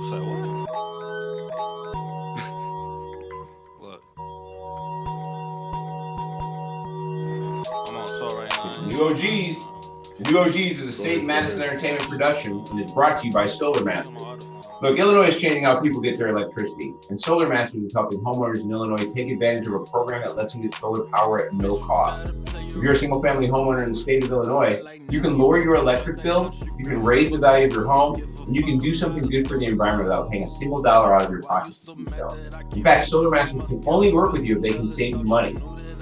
Say what? Look, I'm on tour right It's now. New OGs. The New OGs is a State Madison Entertainment production and is brought to you by Solar Masters. Look, Illinois is changing how people get their electricity, and Solar Masters is helping homeowners in Illinois take advantage of a program that lets them get solar power at no cost. If you're a single-family homeowner in the state of Illinois, you can lower your electric bill, you can raise the value of your home, and you can do something good for the environment without paying a single dollar out of your pocket to do so. In fact, Solar Masters can only work with you if they can save you money.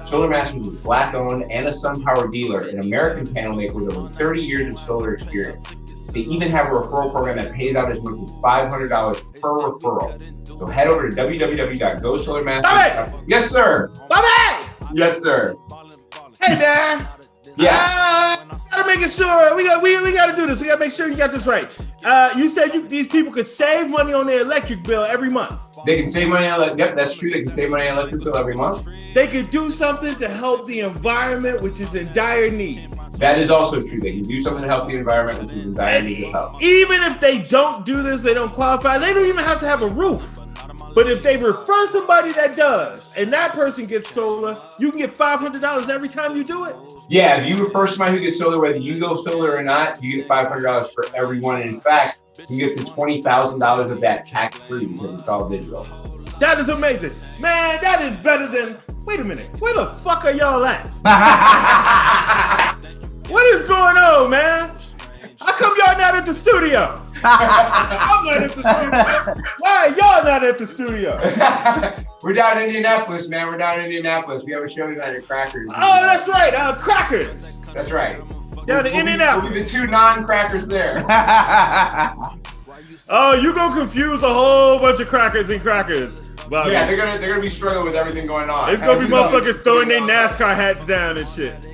Solar Masters is Black-owned and a SunPower dealer, an American panel maker with over 30 years of solar experience. They even have a referral program that pays out as much as $500 per referral. So head over to www.gosolarmasters.com. Yes, sir. Bobby! Yes, sir. Hey, Dad. Yeah. Gotta make sure we gotta do this. We gotta make sure you got this right. You said these people could save money on their electric bill every month. They can save money on Yep, that's true. They can save money on electric bill every month. They could do something to help the environment, which is in dire need. That is also true. They can do something to help the environment, which is in dire need of help. Even if they don't do this, they don't qualify. They don't even have to have a roof. But if they refer somebody that does, and that person gets solar, you can get $500 every time you do it. Yeah, if you refer somebody who gets solar, whether you go solar or not, you get $500 for everyone. And in fact, you get to $20,000 of that tax-free because it's all digital. That is amazing. Man, that is better than... Wait a minute. Where the fuck are y'all at? What is going on, man? How come y'all not at the studio? I'm not at the studio. Why are y'all not at the studio? We're down in Indianapolis, man. We're down in Indianapolis. We have a show tonight at Crackers. Oh, that's right. Crackers. That's right. Down in Indianapolis. We'll be the two non-crackers there. Oh, you gonna confuse a whole bunch of crackers and crackers. Bobby. Yeah, they're gonna be struggling with everything going on. It's gonna be motherfuckers throwing their NASCAR hats down and shit. It's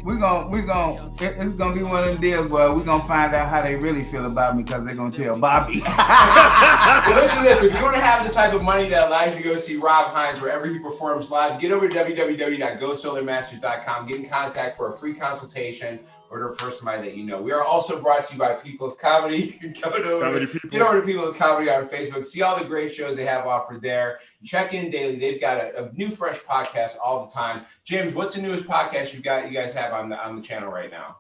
gonna be one of them deals where we're gonna find out how they really feel about me because they're gonna tell Bobby. Well, listen to this. If you want to have the type of money that allows you to go see Rob Hines wherever he performs live, get over to www.gosolarmasters.com. Get in contact for a free consultation or to refer somebody that you know. We are also brought to you by People of Comedy. You can get over to People of Comedy on Facebook. See all the great shows they have offered there. Check in daily. They've got a new fresh podcast all the time. James, what's the newest podcast you guys have on the channel right now?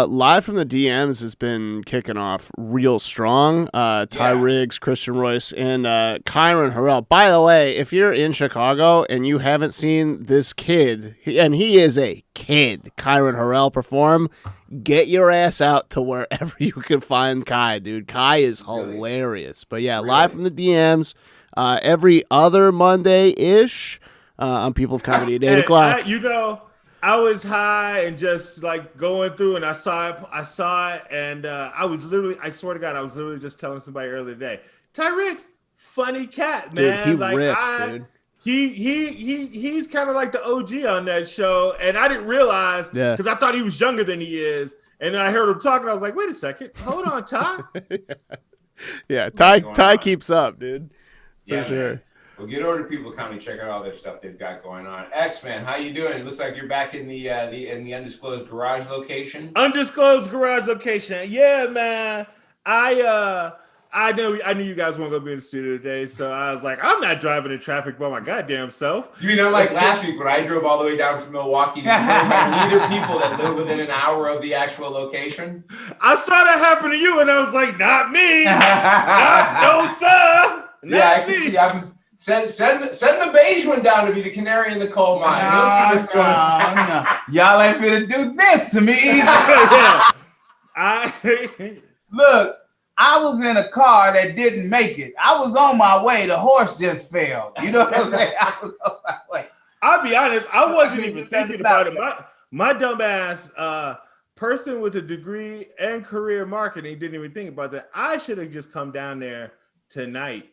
Live from the DMs has been kicking off real strong. Ty Riggs, Christian Royce, and Kyron Harrell. By the way, if you're in Chicago and you haven't seen this kid, and he is a kid, Kyron Harrell perform, get your ass out to wherever you can find Kai, dude. Kai is hilarious. But yeah, live from the DMs every other Monday-ish on People of Comedy at 8 o'clock. I was high and just like going through, and I saw it, and I swear to God, I was literally just telling somebody earlier today, Tyreek's funny cat, man. Dude, he rips, dude. He's kind of like the OG on that show, and I didn't realize because I thought he was younger than he is, and then I heard him talking. I was like, wait a second, hold on, Ty. Yeah, Ty keeps up, dude. For sure. Man. Well, get over to People Comedy, check out all their stuff they've got going on. X-Man, how you doing? It looks like you're back in the undisclosed garage location. Undisclosed garage location. Yeah, man. I knew you guys weren't gonna be in the studio today, so I was like, I'm not driving in traffic by my goddamn self. You know, like last week when I drove all the way down from Milwaukee to neither people that live within an hour of the actual location. I saw that happen to you, and I was like, not me. No, sir. I can see. Send the beige one down to be the canary in the coal mine. No. Y'all ain't finna do this to me either. Look, I was in a car that didn't make it. I was on my way. The horse just fell. You know what I'm saying? I was on my way. I'll be honest. I wasn't even thinking about it. My dumb ass person with a degree and career marketing didn't even think about that. I should have just come down there tonight.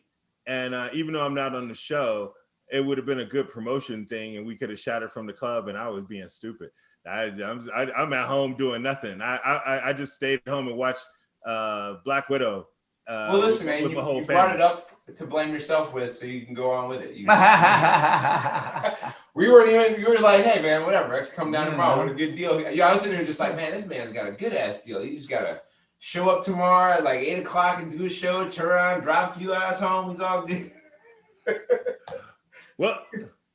And even though I'm not on the show, it would have been a good promotion thing, and we could have shot it from the club. And I was being stupid. I'm at home doing nothing. I just stayed home and watched Black Widow. Well, listen, man, you brought it up to blame yourself with, so you can go on with it. You were like, hey, man, whatever. X come down tomorrow. What a good deal. Yeah, I was sitting there just like, man, this man's got a good ass deal. You just gotta show up tomorrow at like 8 o'clock and do a show, turn around, drive a few hours home. He's all good. Well,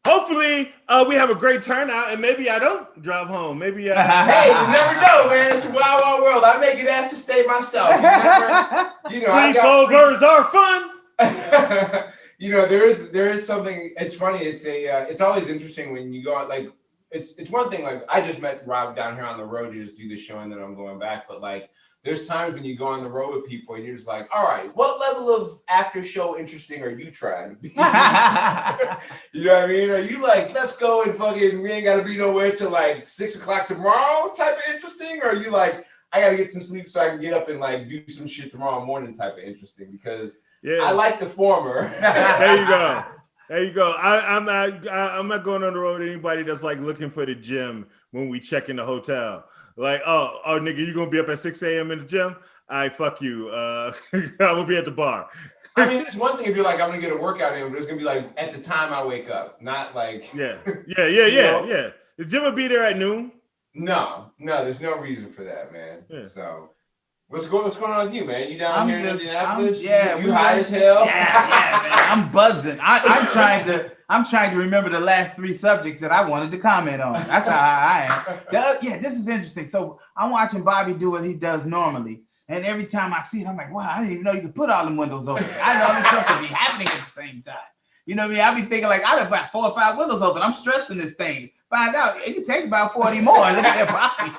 hopefully we have a great turnout, and maybe I don't drive home. Maybe Hey, you never know, man. It's a wild, wild world. I make it ass to stay myself. Sleepovers are fun. There is something. It's funny. It's always interesting when you go out. Like it's one thing. Like I just met Rob down here on the road to just do the show, and then I'm going back. But like, there's times when you go on the road with people, and you're just like, all right, what level of after show interesting are you trying to be? You know what I mean? Are you like, let's go and fucking, we ain't got to be nowhere till like 6 o'clock tomorrow type of interesting? Or are you like, I got to get some sleep so I can get up and like do some shit tomorrow morning type of interesting? Because I like the former. There you go. There you go. I'm not going on the road with anybody that's like looking for the gym when we check in the hotel. Like, oh, nigga, you gonna be up at 6 a.m. in the gym? All right, fuck you. I will be at the bar. I mean, it's one thing if you're like, I'm gonna get a workout in, but it's gonna be like at the time I wake up, not like. Yeah. The gym will be there at noon. No, there's no reason for that, man. Yeah. So, what's going on with you, man? You down here in Indianapolis? You high as hell? Yeah, man. I'm buzzing. I'm trying to remember the last 3 subjects that I wanted to comment on. That's how I am. Yeah, this is interesting. So I'm watching Bobby do what he does normally. And every time I see it, I'm like, wow, I didn't even know you could put all them windows open. I know this stuff could be happening at the same time. You know what I mean? I be thinking like, I have about 4 or 5 windows open. I'm stressing this thing. Find out, it can take about 40 more. Look at that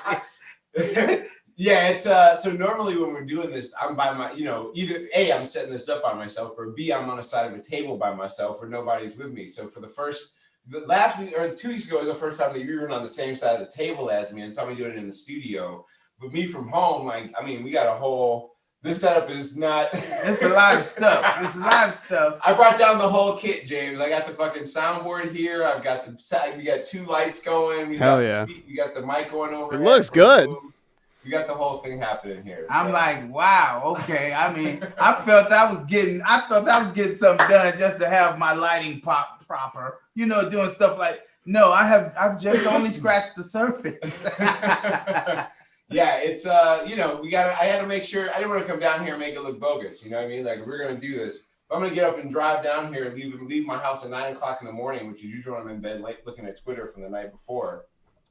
Bobby. Yeah, it's so normally when we're doing this, I'm by my, either A, I'm setting this up by myself, or B, I'm on the side of a table by myself where nobody's with me. So for the last week or 2 weeks ago was the first time that you were on the same side of the table as me and saw me doing it in the studio. But me from home, we got this setup is not. It's a lot of stuff. I brought down the whole kit, James. I got the fucking soundboard here. I've got we got 2 lights going. We got the mic going over. It looks good. We got the whole thing happening here. So. I'm like, wow, okay. I mean, I felt I was getting something done just to have my lighting proper. Doing stuff like. No, I've just only scratched the surface. Yeah, it's I had to make sure I didn't want to come down here and make it look bogus. You know what I mean? Like if we're gonna do this, if I'm gonna get up and drive down here and leave my house at 9 o'clock in the morning, which is usually when I'm in bed late looking at Twitter from the night before.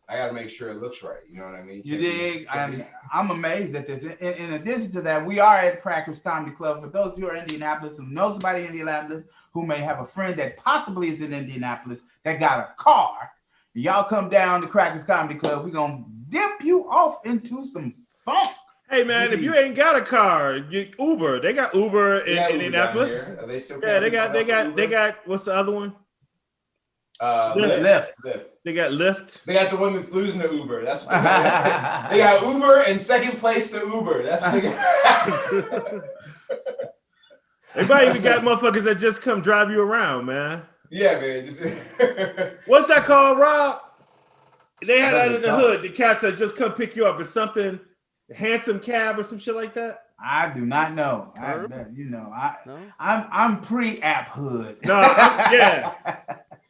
I got to make sure it looks right. You know what I mean? You dig? I'm amazed at this. In addition to that, we are at Crackers Comedy Club. For those who are in Indianapolis, who knows somebody in Indianapolis, who may have a friend that possibly is in Indianapolis that got a car, y'all come down to Crackers Comedy Club. We're going to dip you off into some funk. Hey, man, if you ain't got a car, get Uber. They got Uber in Indianapolis. Are they still they got, what's the other one? Lyft. They got Lyft. They got the one that's losing to Uber. That's what they got. They got Uber and second place to Uber. That's what they got. They might even got motherfuckers that just come drive you around, man. Yeah, man. What's that called, Rob? They had that in the hood. The cats that just come pick you up. It's something, handsome cab or some shit like that. I do not know. I'm pre-app hood. No, yeah.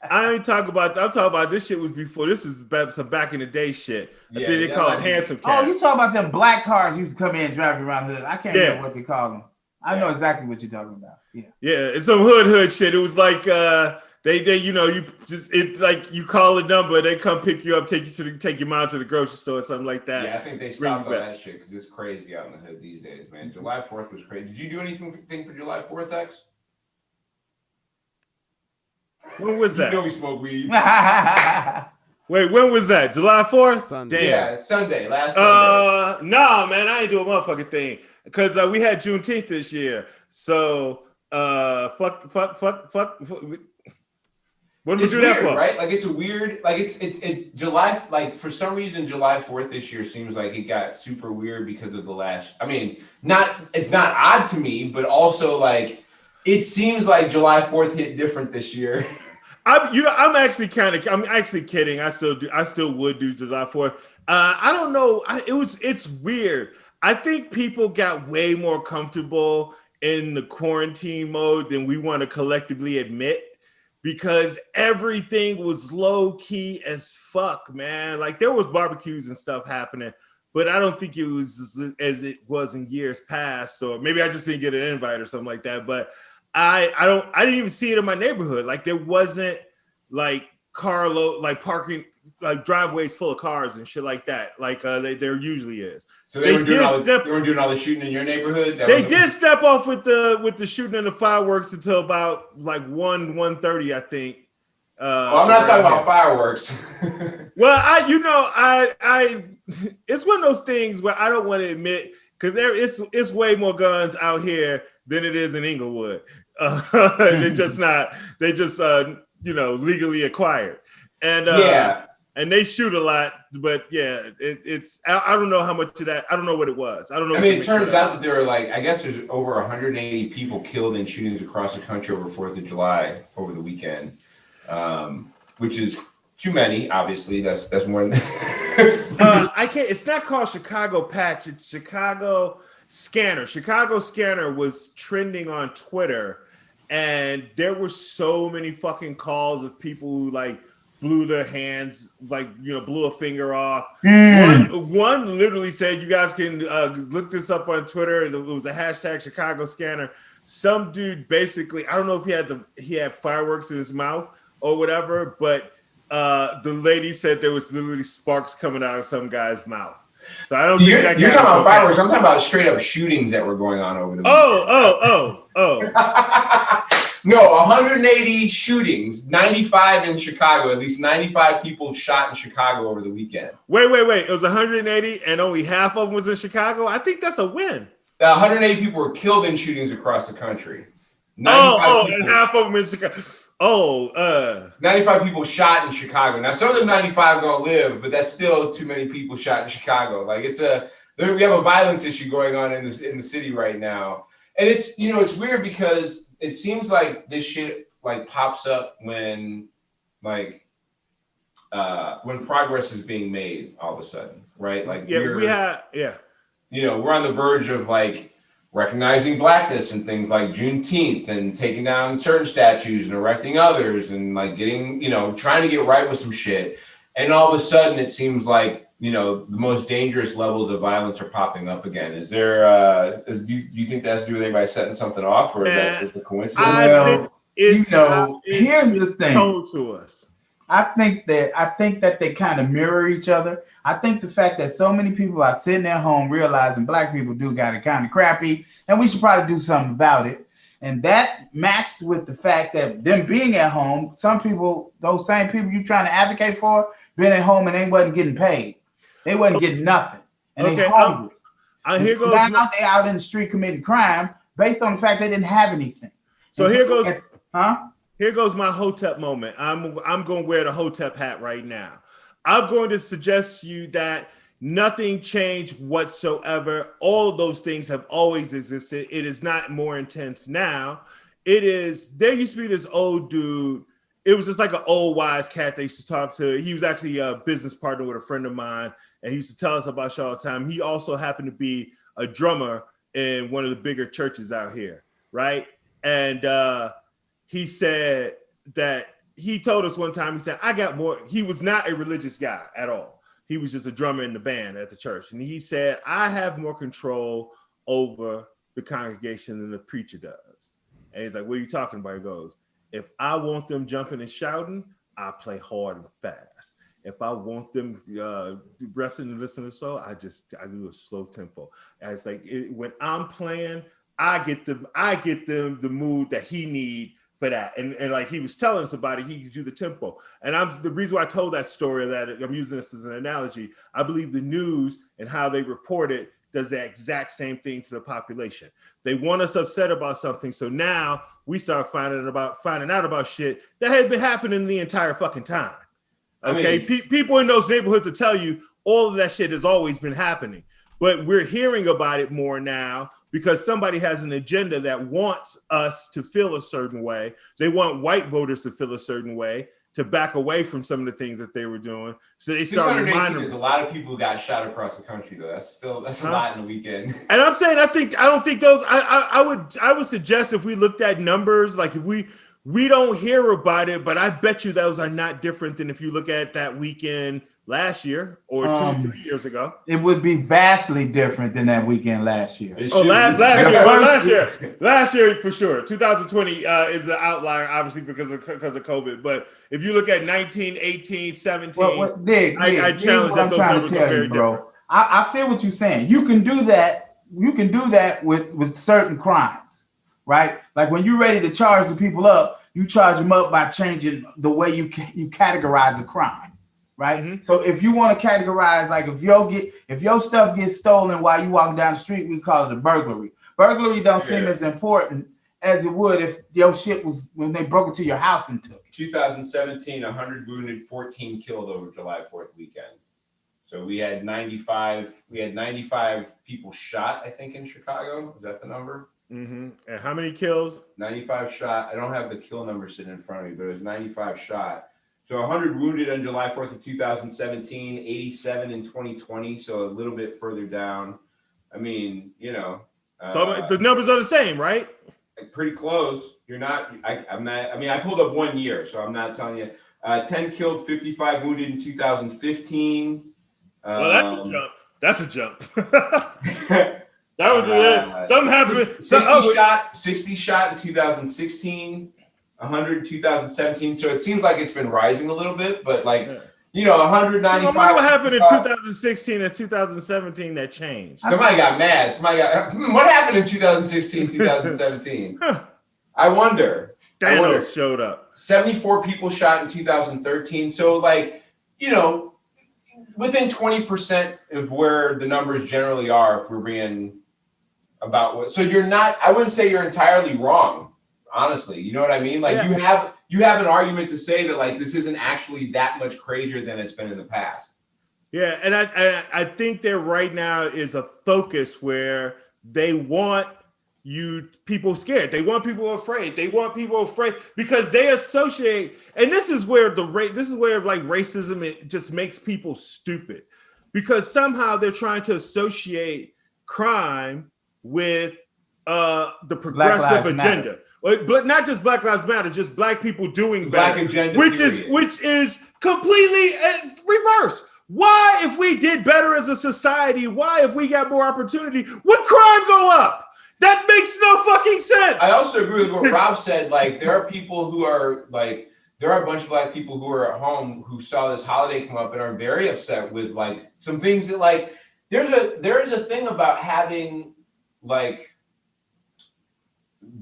I ain't talking about. I'm talking about this shit was before. This is some back in the day shit. Yeah, they call it handsome cab. Oh, you talking about them black cars used to come in and drive you around the hood? I can't remember what they call them. I know exactly what you're talking about. Yeah. Yeah, it's some hood shit. It was like it's like you call a number, they come pick you up, take your mom to the grocery store or something like that. Yeah, I think they stopped all that shit because it's crazy out in the hood these days, man. July 4th was crazy. Did you do anything for July 4th, X? When was that? You know we smoke weed. Wait, when was that? July 4th? Sunday. Damn. Yeah, Sunday, last Sunday. Nah, man, I ain't do a motherfucking thing. Because we had Juneteenth this year. So, fuck. What did we do that for? Right? Like it's a weird, like it's July, like for some reason July 4th this year seems like it got super weird because of the last, I mean, it's not odd to me, but also like it seems like July 4th hit different this year. I'm actually kidding. I still would do July 4th. I don't know. It's weird. I think people got way more comfortable in the quarantine mode than we want to collectively admit. Because everything was low key as fuck, man. Like there was barbecues and stuff happening, but I don't think it was as it was in years past, or maybe I just didn't get an invite or something like that. But I didn't even see it in my neighborhood. Like there wasn't like parking, like driveways full of cars and shit like that. Like there usually is. So they were doing all the shooting in your neighborhood. They did step off with the shooting and the fireworks until about like 1:30, I think. Well, I'm not talking about fireworks. Well, I it's one of those things where I don't want to admit, because it's way more guns out here than it is in Inglewood. They're just legally acquired, and and they shoot a lot. But yeah, it's I don't know how much of that. I don't know what it was. I don't know. I mean, it turns out that there are I guess there's over 180 people killed in shootings across the country over 4th of July over the weekend. Which is too many, obviously. That's more than I can't. It's not called Chicago Patch. It's Chicago Scanner. Chicago Scanner was trending on Twitter, and there were so many fucking calls of people who blew their hands, blew a finger off. One literally said, "You guys can look this up on Twitter." It was a hashtag Chicago Scanner. Some dude basically, I don't know if he had fireworks in his mouth or whatever, but the lady said there was literally sparks coming out of some guy's mouth. So I don't think that you're talking about fireworks. I'm talking about straight up shootings that were going on over the weekend. No, 180 shootings, 95 in Chicago. At least 95 people shot in Chicago over the weekend. Wait. It was 180 and only half of them was in Chicago? I think that's a win. 180 people were killed in shootings across the country. And half of them in Chicago. 95 people shot in Chicago. Now, some of them 95 gonna live, but that's still too many people shot in Chicago. We have a violence issue going on in the city right now, and it's weird because it seems like this shit pops up when progress is being made all of a sudden, right? We're on the verge of recognizing blackness and things like Juneteenth and taking down certain statues and erecting others and getting, trying to get right with some shit. And all of a sudden it seems like, the most dangerous levels of violence are popping up again. Is there, do you think that has to do with anybody setting something off, or is that just a coincidence? Here's the thing. Told to us. I think that they kind of mirror each other. I think the fact that so many people are sitting at home realizing black people do got it kind of crappy, and we should probably do something about it. And that matched with the fact that them being at home, some people, those same people you trying to advocate for, been at home and they wasn't getting paid. They wasn't getting nothing. And they hungry. Here goes now they out in the street committing crime based on the fact they didn't have anything. So here goes Here goes my Hotep moment. I'm going to wear the Hotep hat right now. I'm going to suggest to you that nothing changed whatsoever. All of those things have always existed. It is not more intense now. There used to be this old dude. It was just like an old wise cat they used to talk to. He was actually a business partner with a friend of mine, and he used to tell us about shit all the time. He also happened to be a drummer in one of the bigger churches out here, right? And he said that he told us one time, he said, I got more. He was not a religious guy at all. He was just a drummer in the band at the church. And he said, I have more control over the congregation than the preacher does. And he's like, what are you talking about? He goes, if I want them jumping and shouting, I play hard and fast. If I want them resting and listening to soul, I do a slow tempo. And it's like when I'm playing, I get them the mood that he need for that. And like he was telling us about it, he could do the tempo. And the reason why I told that story, that I'm using this as an analogy, I believe the news and how they report it does the exact same thing to the population. They want us upset about something, so now we start finding out about shit that had been happening the entire fucking time. Okay, people in those neighborhoods will tell you all of that shit has always been happening, but we're hearing about it more now because somebody has an agenda that wants us to feel a certain way. They want white voters to feel a certain way, to back away from some of the things that they were doing. So they started reminding them. There's a lot of people who got shot across the country, though. That's a lot in the weekend. And I'm saying, I don't think those. I would suggest if we looked at numbers, like if we don't hear about it, but I bet you those are not different than if you look at that weekend last year or 3 years ago. It would be vastly different than that weekend last year. Last year for sure. 2020 is an outlier, obviously because of COVID. But if you look at 19, 18, 17, I challenge that those numbers are very different. I feel what you're saying. You can do that. You can do that with certain crimes, right? Like when you're ready to charge the people up, you charge them up by changing the way you categorize a crime. Right. Mm-hmm. So if you want to categorize, like if your stuff gets stolen while you walking down the street, we call it a burglary. Burglary don't seem as important as it would if your shit was when they broke into your house and took it. 2017, 100 wounded, 14 killed over July 4th weekend. So we had 95 people shot, I think, in Chicago. Is that the number? Mm-hmm. And how many kills? 95 shot. I don't have the kill number sitting in front of me, but it was 95 shot. So 100 wounded on July 4th of 2017, 87 in 2020, so a little bit further down. I mean, so the numbers are the same, right? Pretty close. You're not. I'm not. I mean, I pulled up 1 year, so I'm not telling you. 10 killed, 55 wounded in 2015. Well, that's a jump. That was something happened. 60 shot in 2016. 100 2017, so it seems like it's been rising a little bit, but 195. What happened in 2016 and 2017 that changed? Somebody got mad. What happened in 2016, 2017? I wonder. Thanos showed up. 74 people shot in 2013. So within 20% of where the numbers generally are, if we're being about what. So you're not. I wouldn't say you're entirely wrong. Honestly, you know what I mean? You have an argument to say that this isn't actually that much crazier than it's been in the past. Yeah, and I think there right now is a focus where they want people scared. They want people afraid. They want people afraid because they associate, and this is where racism it just makes people stupid because somehow they're trying to associate crime with the progressive agenda. But not just Black Lives Matter, just black people doing better, Black agenda, which is completely reverse. Why, if we did better as a society, why, if we got more opportunity, would crime go up? That makes no fucking sense. I also agree with what Rob said. There are people who are there are a bunch of black people who are at home who saw this holiday come up and are very upset with some things that there is a thing about having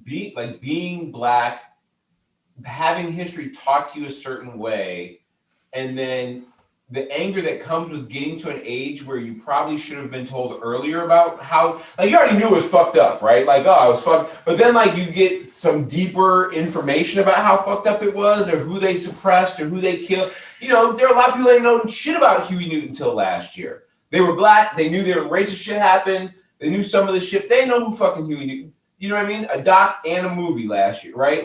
being black, having history taught to you a certain way, and then the anger that comes with getting to an age where you probably should have been told earlier about how, you already knew it was fucked up, right? I was fucked. But then you get some deeper information about how fucked up it was or who they suppressed or who they killed. There are a lot of people that didn't know shit about Huey Newton until last year. They were black. They knew their racist shit happened. They knew some of the shit. They didn't know who fucking Huey Newton. You know what I mean? A doc and a movie last year, right?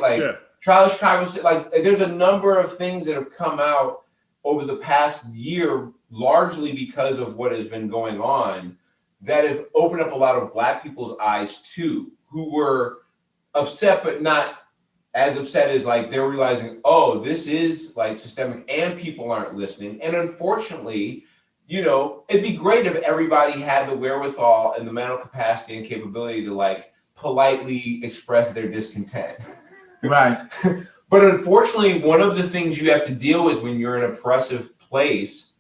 Trial of Chicago. There's a number of things that have come out over the past year, largely because of what has been going on, that have opened up a lot of black people's eyes too, who were upset, but not as upset as they're realizing, oh, this is systemic and people aren't listening. And unfortunately, it'd be great if everybody had the wherewithal and the mental capacity and capability to politely express their discontent. Right. But unfortunately, one of the things you have to deal with when you're in an oppressive place,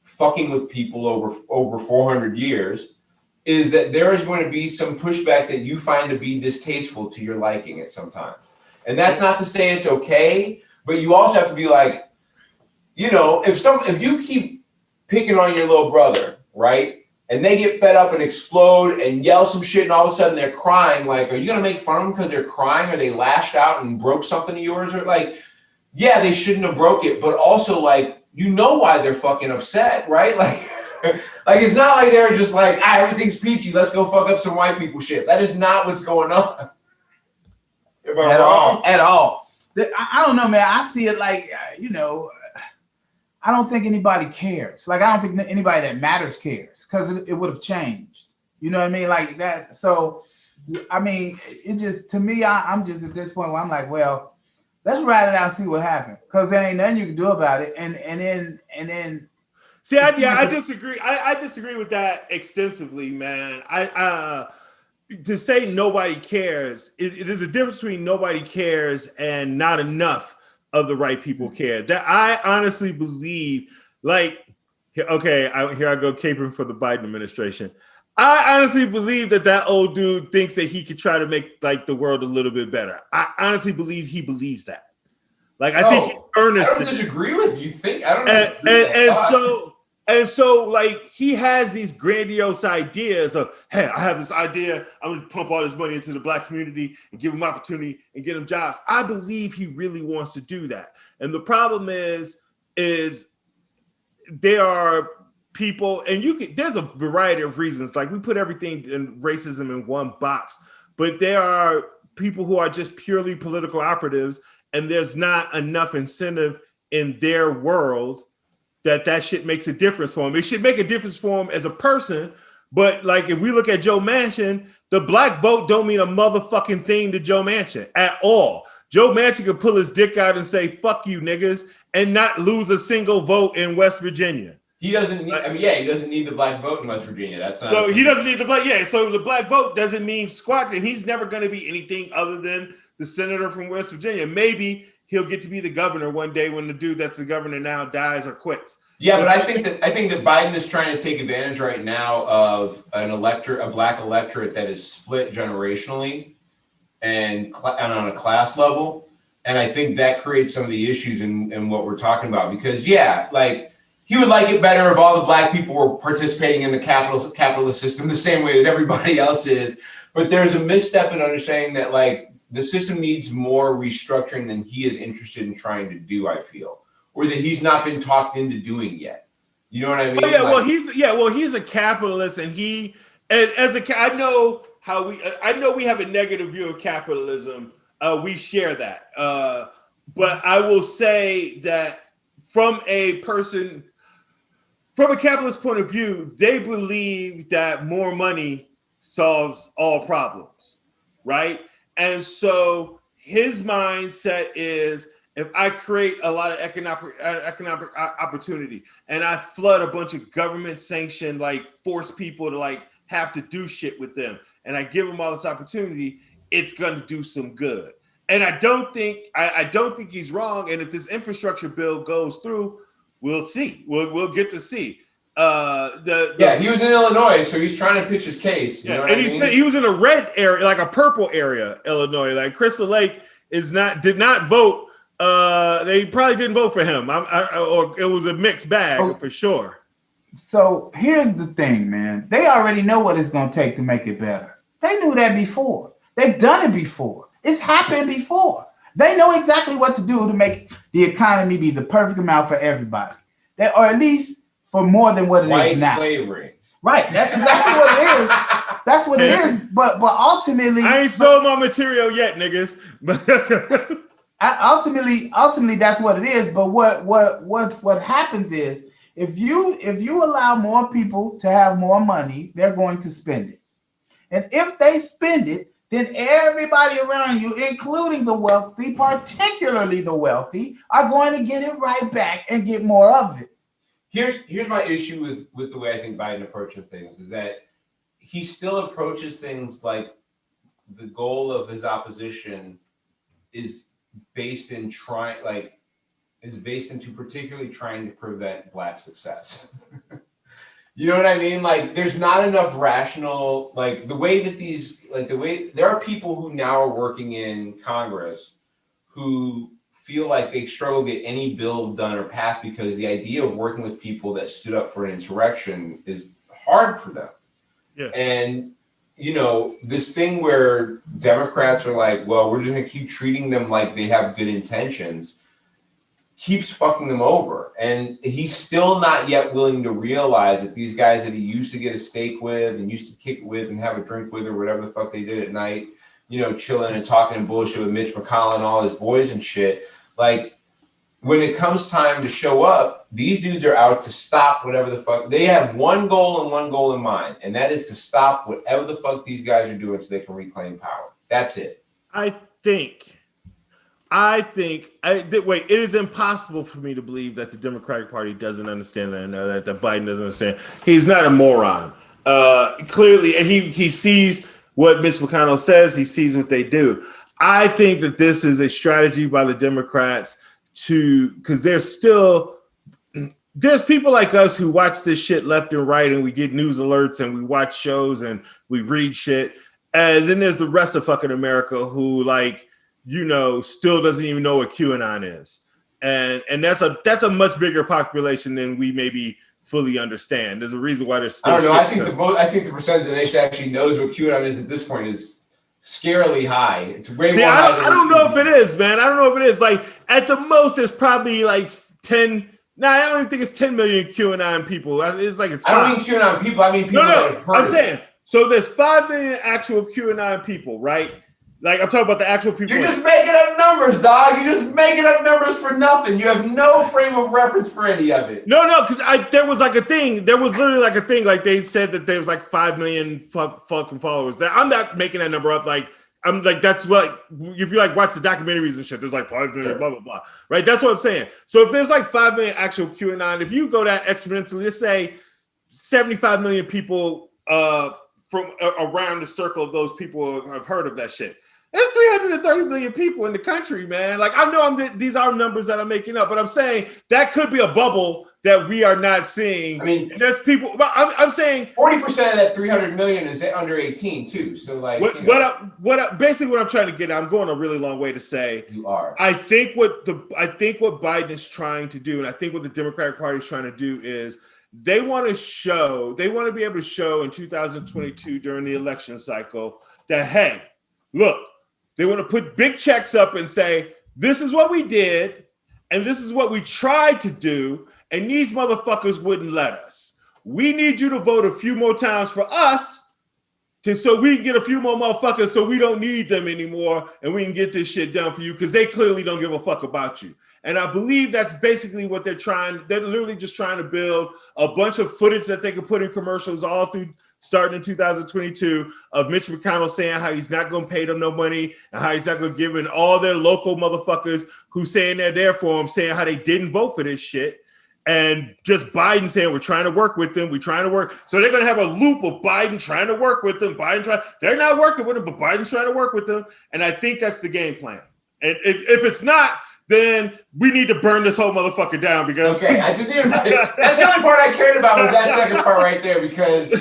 fucking with people over 400 years, is that there is going to be some pushback that you find to be distasteful to your liking at some time. And that's not to say it's okay, but you also have to be if you keep picking on your little brother, right? And they get fed up and explode and yell some shit, and all of a sudden they're crying. Are you gonna make fun of them because they're crying, or they lashed out and broke something of yours, or yeah, they shouldn't have broke it, but also why they're fucking upset, right? It's not they're just everything's peachy, let's go fuck up some white people shit. That is not what's going on. At all. I don't know, man. I see it I don't think anybody cares. I don't think anybody that matters cares because it would have changed. You know what I mean? That. So, I mean, it just, to me, I'm just at this point where I'm well, let's ride it out and see what happens because there ain't nothing you can do about it. And then See, I disagree. I disagree with that extensively, man. To say nobody cares, it is a difference between nobody cares and not enough of the right people care. That I honestly believe, like, okay, here I go capering for the Biden administration. I honestly believe that old dude thinks that he could try to make like the world a little bit better. I honestly believe he believes that. Like, I think he's earnest. I don't disagree with you. I don't know. And so, like, he has these grandiose ideas of, hey, I have this idea. I'm going to pump all this money into the black community and give them opportunity and get them jobs. I believe he really wants to do that. And the problem is there are people, and there's a variety of reasons. Like, we put everything in racism in one box, but there are people who are just purely political operatives, and there's not enough incentive in their world that shit makes a difference for him. It should make a difference for him as a person, but like if we look at Joe Manchin, the black vote don't mean a motherfucking thing to Joe Manchin at all. Joe Manchin could pull his dick out and say, fuck you niggas, and not lose a single vote in West Virginia. He doesn't need, he doesn't need the black vote in West Virginia. That's not so he doesn't need the black, so the black vote doesn't mean squat, and he's never going to be anything other than the senator from West Virginia. Maybe he'll get to be the governor one day when the dude that's the governor now dies or quits. Yeah, but I think that Biden is trying to take advantage right now of a black electorate that is split generationally and on a class level, and I think that creates some of the issues in what we're talking about. Because like he would like it better if all the black people were participating in the capitalist system the same way that everybody else is. But there's a misstep in understanding that like the system needs more restructuring than he is interested in trying to do, I feel, or that he's not been talked into doing yet. You know what I mean? Oh, yeah, well, he's a capitalist, and I know we have a negative view of capitalism. We share that, but I will say that from a capitalist point of view, they believe that more money solves all problems, right? And so his mindset is, if I create a lot of economic opportunity and I flood a bunch of government sanctioned, like force people to like have to do shit with them, and I give them all this opportunity, it's going to do some good. And I don't think he's wrong. And if this infrastructure bill goes through, we'll see. We'll get to see. He was in Illinois, so he's trying to pitch his case. You know what I mean? He was in a red area, like a purple area, Illinois. Like Crystal Lake did not vote. They probably didn't vote for him. Or it was a mixed bag for sure. So here's the thing, man. They already know what it's going to take to make it better. They knew that before. They've done it before. It's happened before. They know exactly what to do to make the economy be the perfect amount for everybody. Or at least for more than what it is now. White slavery. Right. That's exactly what it is. That's what it is. But ultimately, I ain't sold my material yet, niggas. Ultimately, that's what it is. But what happens is if you allow more people to have more money, they're going to spend it. And if they spend it, then everybody around you, including the wealthy, particularly the wealthy, are going to get it right back and get more of it. Here's my issue with the way I think Biden approaches things is that he still approaches things like the goal of his opposition is based into particularly trying to prevent black success. You know what I mean? Like, there's not enough rational, like the way that there are people who now are working in Congress who feel like they struggle to get any bill done or passed because the idea of working with people that stood up for an insurrection is hard for them. Yeah. And, this thing where Democrats are like, well, we're just going to keep treating them like they have good intentions, keeps fucking them over. And he's still not yet willing to realize that these guys that he used to get a steak with and used to kick with and have a drink with or whatever the fuck they did at night, chilling and talking and bullshit with Mitch McConnell and all his boys and shit. Like, when it comes time to show up, these dudes are out to stop whatever the fuck. They have one goal in mind, and that is to stop whatever the fuck these guys are doing so they can reclaim power. That's it. I think I think it is impossible for me to believe that the Democratic Party doesn't understand that, that Biden doesn't understand. He's not a moron. Clearly, and he sees what Mitch McConnell says. He sees what they do. I think that this is a strategy by the Democrats because there's people like us who watch this shit left and right, and we get news alerts and we watch shows and we read shit. And then there's the rest of fucking America who still doesn't even know what QAnon is. And that's a much bigger population than we maybe fully understand. There's a reason why there's still I don't know. I think the percentage of the nation actually knows what QAnon is at this point is scarily high. It's way more high than I don't know if it is, man. I don't know if it is. Like, at the most, there's probably like 10. No, I don't even think it's 10 million QAnon people. It's like it's 5. I don't mean QAnon people. I mean people that have heard I'm saying, so there's 5 million actual QAnon people, right? Like, I'm talking about the actual people. You're just making up numbers, dog. You're just making up numbers for nothing. You have no frame of reference for any of it. No, because there was like a thing. There was literally like a thing. Like, they said that there was like 5 million fucking followers. I'm not making that number up. Like, I'm like, that's what, if you like watch the documentaries and shit, there's like 5 million, blah, blah, blah. Right? That's what I'm saying. So if there's like 5 million actual QAnon, if you go that exponentially, let's say 75 million people from around the circle of those people have heard of that shit. There's 330 million people in the country, man. Like, I know these are numbers that I'm making up, but I'm saying that could be a bubble that we are not seeing. I mean, there's people. I'm saying 40% of that 300 million is under 18 too. So like, basically what I'm trying to get at, I'm going a really long way to say you are. I think what Biden is trying to do, and I think what the Democratic Party is trying to do is they want to be able to show in 2022 during the election cycle that, hey, look. They want to put big checks up and say, this is what we did, and this is what we tried to do, and these motherfuckers wouldn't let us. We need you to vote a few more times for us so we can get a few more motherfuckers so we don't need them anymore and we can get this shit done for you because they clearly don't give a fuck about you. And I believe that's basically what they're trying. They're literally just trying to build a bunch of footage that they can put in commercials all through starting in 2022 of Mitch McConnell saying how he's not going to pay them no money and how he's not going to give in all their local motherfuckers who saying they're there for him, saying how they didn't vote for this shit. And just Biden saying, we're trying to work with them. We're trying to work. So they're going to have a loop of Biden trying to work with them. They're not working with them, but Biden's trying to work with them. And I think that's the game plan. And if it's not, then we need to burn this whole motherfucker down because that's the only part I cared about was that second part right there because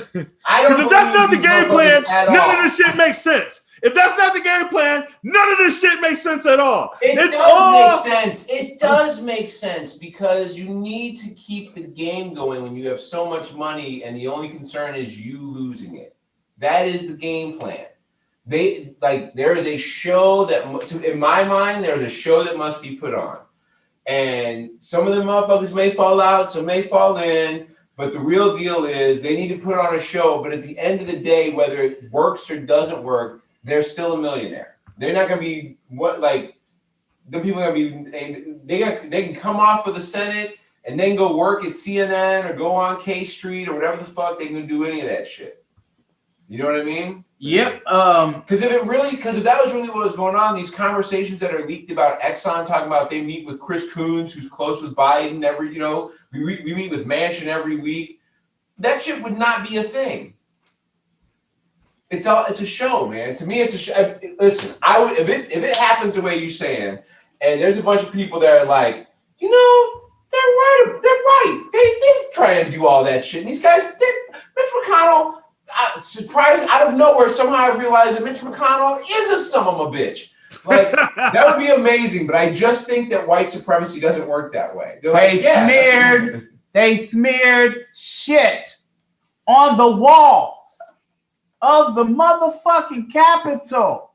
I don't. If that's not the game plan, none of this shit makes sense. If that's not the game plan, none of this shit makes sense at all. It does make sense. It does make sense because you need to keep the game going when you have so much money and the only concern is you losing it. That is the game plan. There is a show that, in my mind, there's a show that must be put on. And some of the motherfuckers may fall out, some may fall in, but the real deal is they need to put on a show. But at the end of the day, whether it works or doesn't work, they're still a millionaire. They're not going to be the people are going to be, they can come off of the Senate and then go work at CNN or go on K Street or whatever the fuck they can do any of that shit. You know what I mean? Yep. Because if that was really what was going on, these conversations that are leaked about Exxon talking about they meet with Chris Coons, who's close with Biden we meet with Manchin every week. That shit would not be a thing. It's a show, man. To me, it's a show. Listen, if it happens the way you're saying, and there's a bunch of people that are like, they're right. They didn't try and do all that shit. And these guys did. Mitch McConnell. Surprised out of nowhere, somehow I've realized that Mitch McConnell is a son of a bitch. Like that would be amazing, but I just think that white supremacy doesn't work that way. They smeared shit on the walls of the motherfucking Capitol.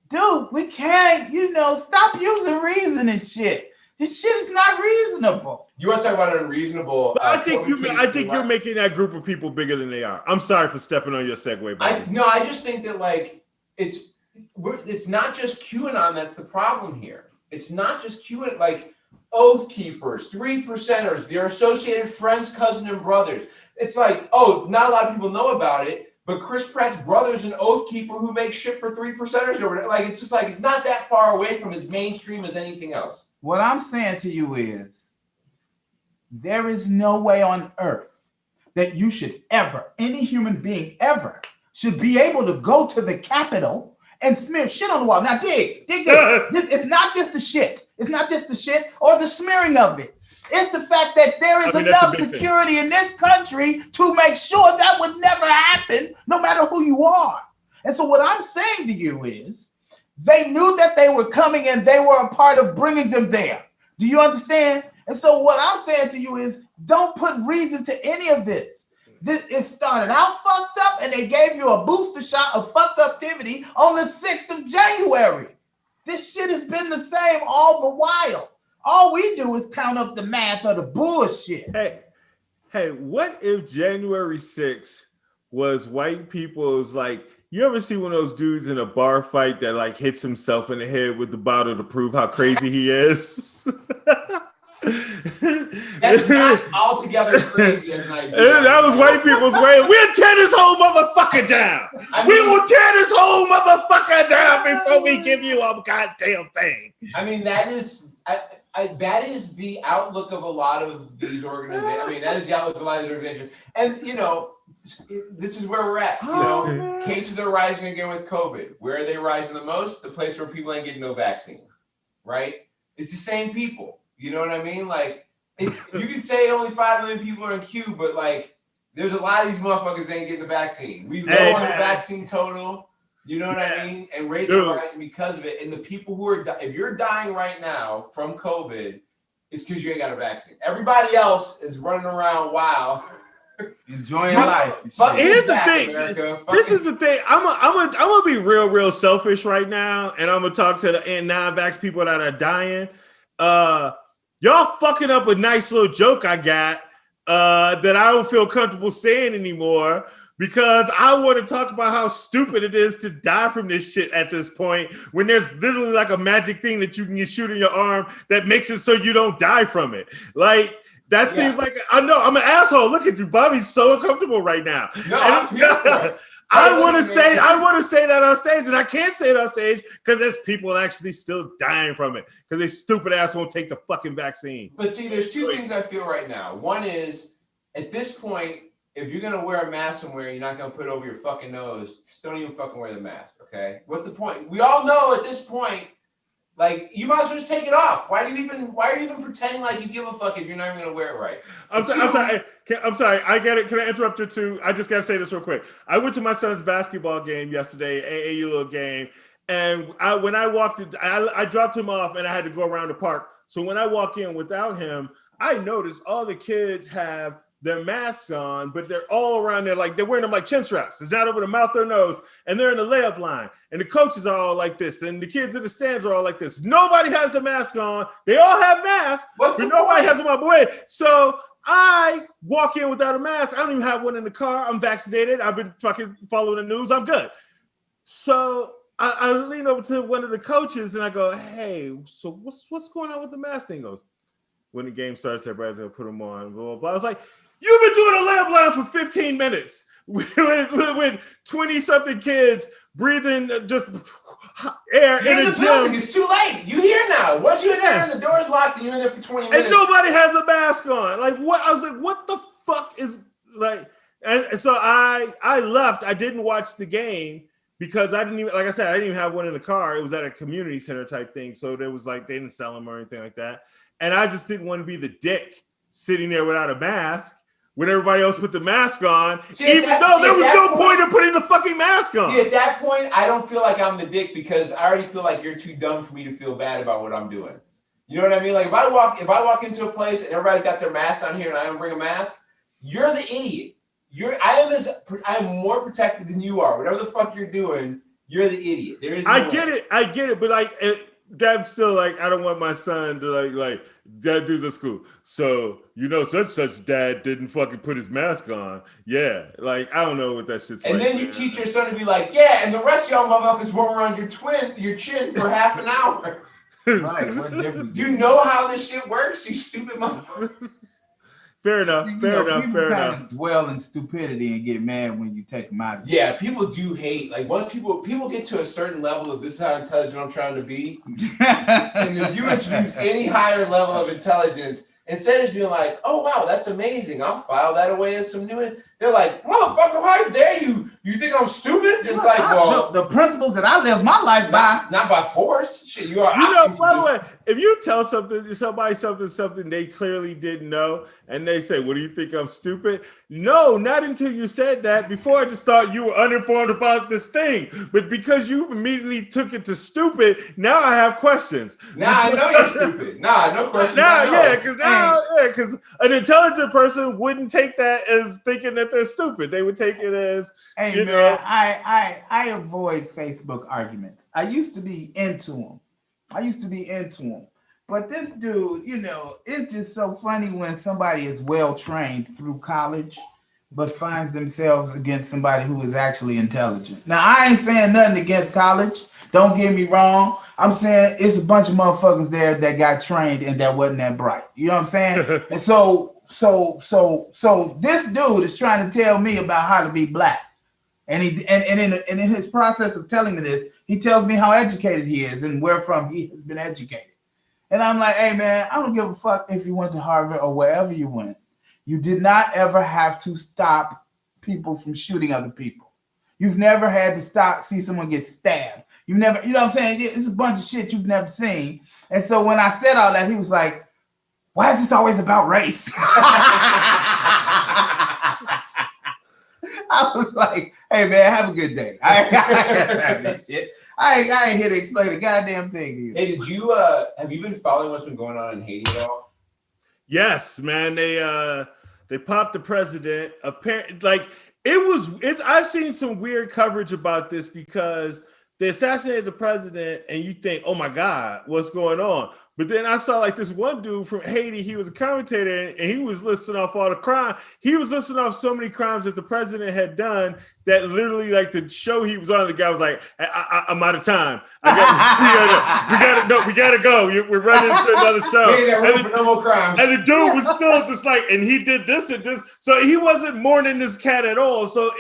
Dude, we can't, stop using reason and shit. This shit is not reasonable. You want to talk about unreasonable? I think you're making that group of people bigger than they are. I'm sorry for stepping on your segue. I just think that it's not just QAnon that's the problem here. It's not just QAnon, like Oath Keepers, 3%ers, their associated friends, cousins, and brothers. It's like, not a lot of people know about it, but Chris Pratt's brother's an oath keeper who makes shit for 3%ers or whatever. Like, it's just like, it's not that far away from as mainstream as anything else. What I'm saying to you is, there is no way on earth that you should ever, any human being ever, should be able to go to the Capitol and smear shit on the wall. Now, dig this. It's not just the shit. It's not just the shit or the smearing of it. It's the fact that there is enough security in this country to make sure that would never happen, no matter who you are. And so what I'm saying to you is, they knew that they were coming and they were a part of bringing them there. Do you understand? And so what I'm saying to you is, don't put reason to any of this. It started out fucked up and they gave you a booster shot of fucked uptivity on the 6th of January. This shit has been the same all the while. All we do is count up the math of the bullshit. Hey, what if January 6th was white people's, like, you ever see one of those dudes in a bar fight that like hits himself in the head with the bottle to prove how crazy he is? That's not altogether crazy as an idea. That was white people's way. We'll tear this whole motherfucker down. We will tear this whole motherfucker down before we give you a goddamn thing. I mean, that is the outlook of a lot of these organizations. I mean, that is the outlook of a lot of these organizations. And, you know, this is where we're at. You know, cases are rising again with COVID. Where are they rising the most? The place where people ain't getting no vaccine, right? It's the same people. You know what I mean? Like, you can say only 5 million people are in queue, but like, there's a lot of these motherfuckers that ain't getting the vaccine. We low on the vaccine total. You know what I mean? And rates are rising because of it. And the people who are, if you're dying right now from COVID, it's because you ain't got a vaccine. Everybody else is running around wild. Enjoying life. Here's the thing. This is the thing. I'm gonna be real selfish right now, and I'm gonna talk to the non-vax people that are dying. Y'all fucking up a nice little joke I got that I don't feel comfortable saying anymore, because I want to talk about how stupid it is to die from this shit at this point, when there's literally like a magic thing that you can shoot in your arm that makes it so you don't die from it. Like, that seems like, I know, I'm an asshole. Look at you, Bobby's so uncomfortable right now. No, I'm here for it. I want to say that on stage, and I can't say it on stage because there's people actually still dying from it because they stupid ass won't take the fucking vaccine. But see, there's two things I feel right now. One is, at this point, if you're gonna wear a mask somewhere, you're not gonna put it over your fucking nose. Just don't even fucking wear the mask, okay? What's the point? We all know at this point, like, you might as well just take it off. Why are you even pretending like you give a fuck if you're not even gonna wear it right? I'm sorry. I get it. Can I interrupt you too? I just gotta say this real quick. I went to my son's basketball game yesterday, AAU little game, and when I walked in, I dropped him off and I had to go around the park. So when I walk in without him, I noticed all the kids have their masks on, but they're all around there, like they're wearing them like chin straps. It's not over the mouth or nose, and they're in the layup line. And the coaches are all like this, and the kids in the stands are all like this. Nobody has the mask on. They all have masks, but nobody has them on. So I walk in without a mask. I don't even have one in the car. I'm vaccinated. I've been fucking following the news. I'm good. So I lean over to one of the coaches and I go, "Hey, so what's going on with the mask thing?" He goes, "When the game starts, everybody's gonna put them on." Blah, blah, blah. I was like, "You've been doing a layup line for 15 minutes with 20-something kids breathing just air in a gym. Building. It's too late. You here now. Once you're there and the door's locked and you're in there for 20 minutes. And nobody has a mask on. Like, what? I was like, what the fuck is, like, and so I left. I didn't watch the game because I didn't even, like I said, I didn't even have one in the car. It was at a community center type thing. So there was like, they didn't sell them or anything like that. And I just didn't want to be the dick sitting there without a mask when everybody else put the mask on, there was no point in putting the fucking mask on. See, at that point, I don't feel like I'm the dick because I already feel like you're too dumb for me to feel bad about what I'm doing. You know what I mean? Like, if I walk into a place and everybody's got their mask on here and I don't bring a mask, you're the idiot. I am more protected than you are. Whatever the fuck you're doing, you're the idiot. There is. I get it, but like. That's still like, I don't want my son to like dad dude's at school. So, such dad didn't fucking put his mask on. Yeah. Like, I don't know what that shit's and like. And then you teach your son to be like, yeah, and the rest of y'all motherfuckers won't around your chin for half an hour. Right. What difference? You know how this shit works, you stupid motherfucker. Fair enough. Fair enough. People Fair kind enough. of dwell in stupidity and get mad when you take them out of it. Yeah, people do hate. Like once people get to a certain level of this is how intelligent I'm trying to be, and if you introduce any higher level of intelligence, instead of just being like, "Oh wow, that's amazing," I'll file that away as some new. They're like, "Motherfucker, how dare you? You think I'm stupid?" It's like, well, the principles that I live my life by, not by force. Shit, you are. You know, by the way, if you tell somebody something they clearly didn't know, and they say, "What do you think I'm stupid?" No, not until you said that. Before I just thought you were uninformed about this thing, but because you immediately took it to stupid, now I have questions. Nah, I know you're stupid. Nah, no question. Because an intelligent person wouldn't take that as thinking that they're stupid. They would take it as, hey you man, know. I avoid Facebook arguments. I used to be into them. But this dude, you know, it's just so funny when somebody is well trained through college, but finds themselves against somebody who is actually intelligent. Now, I ain't saying nothing against college. Don't get me wrong. I'm saying it's a bunch of motherfuckers there that got trained and that wasn't that bright. You know what I'm saying? And so this dude is trying to tell me about how to be black. And in his process of telling me this, he tells me how educated he is and where from he has been educated. And I'm like, hey man, I don't give a fuck if you went to Harvard or wherever you went. You did not ever have to stop people from shooting other people. You've never had to see someone get stabbed. You never, you know what I'm saying? It's a bunch of shit you've never seen. And so when I said all that, he was like, why is this always about race? I was like, hey man, have a good day. I ain't here to explain a goddamn thing to you. Hey, have you been following what's been going on in Haiti at all? Yes, man. They popped the president. Apparently, I've seen some weird coverage about this because they assassinated the president, and you think, oh my God, what's going on? But then I saw like this one dude from Haiti. He was a commentator, and he was listing off all the crime. He was listing off so many crimes that the president had done that literally, like the show he was on, the guy was like, "I'm out of time. We gotta go. We're running into another show." We ain't got room for no more crimes. And the dude was still just like, and he did this and this, so he wasn't mourning this cat at all. So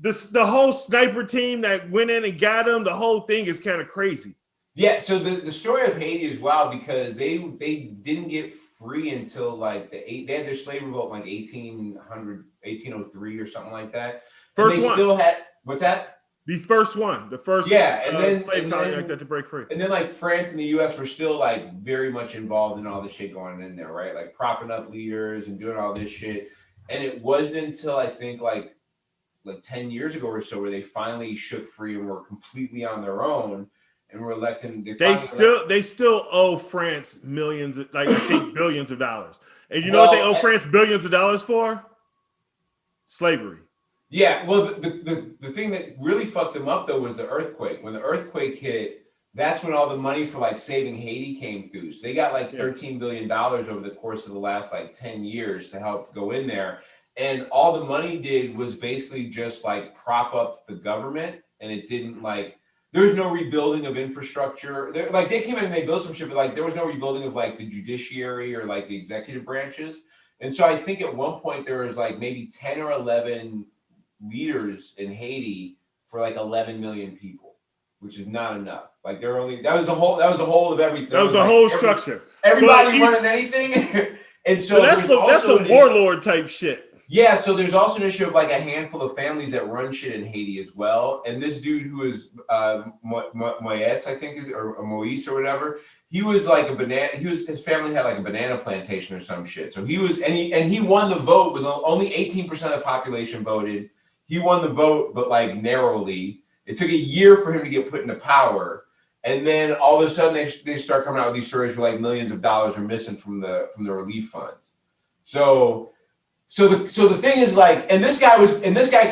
the whole sniper team that went in and got him, the whole thing is kind of crazy. Yeah, so the story of Haiti is wild because they didn't get free until like they had their slave revolt in like 1803 or something like that. First one. Still had what's that? The first one, yeah, and then slave colony that to break free. And then like France and the U.S. were still like very much involved in all the shit going in there, right? Like propping up leaders and doing all this shit. And it wasn't until I think like 10 years ago or so where they finally shook free and were completely on their own. And we're electing. They still owe France millions, I think billions of dollars. And you know what they owe France billions of dollars for? Slavery. Yeah. Well, the thing that really fucked them up though was the earthquake. When the earthquake hit, that's when all the money for like saving Haiti came through. So they got like $13 billion over the course of the last like 10 years to help go in there. And all the money did was basically just like prop up the government, and it didn't like. There's no rebuilding of infrastructure. They came in and they built some shit, but like there was no rebuilding of like the judiciary or like the executive branches. And so I think at one point there was like maybe 10 or 11 leaders in Haiti for like 11 million people, which is not enough. Like that was the whole of everything. That was the whole structure. Everybody running anything. And so that's a warlord type shit. Yeah, so there's also an issue of like a handful of families that run shit in Haiti as well. And this dude who is Moise, I think or Moise or whatever, he was like his family had like a banana plantation or some shit. So he won the vote with only 18% of the population voted. He won the vote, but like narrowly. It took a year for him to get put into power. And then all of a sudden they start coming out with these stories where like millions of dollars are missing from the relief funds. So the thing is like, and this guy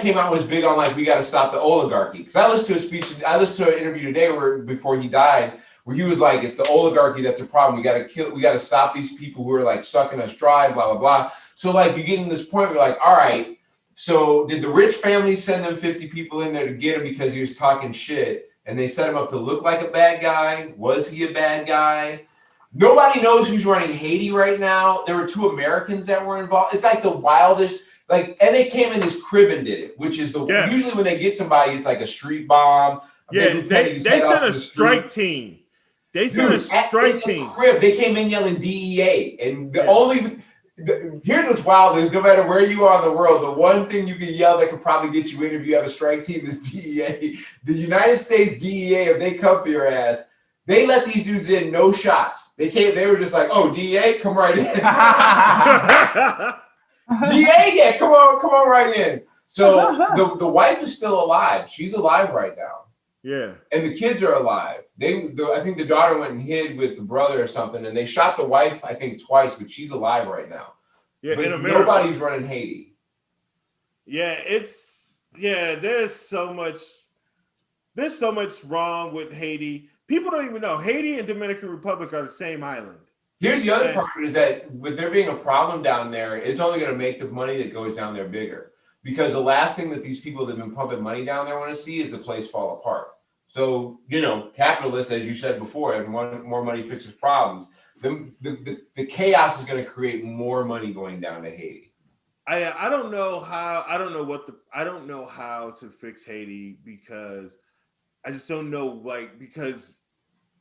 came out and was big on like we got to stop the oligarchy. Because I listened to an interview today before he died where he was like, it's the oligarchy that's a problem. We got to stop these people who are like sucking us dry, blah blah blah. So like you get in this point where you're like, all right, so did the rich family send them 50 people in there to get him because he was talking shit, and they set him up to look like a bad guy? Was he a bad guy? Nobody knows who's running Haiti right now. There were 2 Americans that were involved. It's like the wildest. Like, and they came in his crib and did it, which is usually when they get somebody, it's like a street bomb. Yeah, they sent a strike team. They sent a strike team. Crib, they came in yelling DEA, and here's what's wild is no matter where you are in the world, the one thing you can yell that could probably get you in if you have a strike team is DEA. The United States DEA, if they come for your ass, they let these dudes in, no shots. They were just like, oh, DEA, come right in. DA, yeah, come on right in. So the wife is still alive. She's alive right now. Yeah. And the kids are alive. I think the daughter went and hid with the brother or something, and they shot the wife, I think, twice, but she's alive right now. Yeah, but in America, nobody's running Haiti. Yeah, there's so much wrong with Haiti. People don't even know Haiti and Dominican Republic are the same island. Here's the other part is that with there being a problem down there, it's only going to make the money that goes down there bigger. Because the last thing that these people that have been pumping money down there want to see is the place fall apart. So, capitalists, as you said before, have more money fixes problems. The chaos is going to create more money going down to Haiti. I don't know how to fix Haiti because I just don't know, because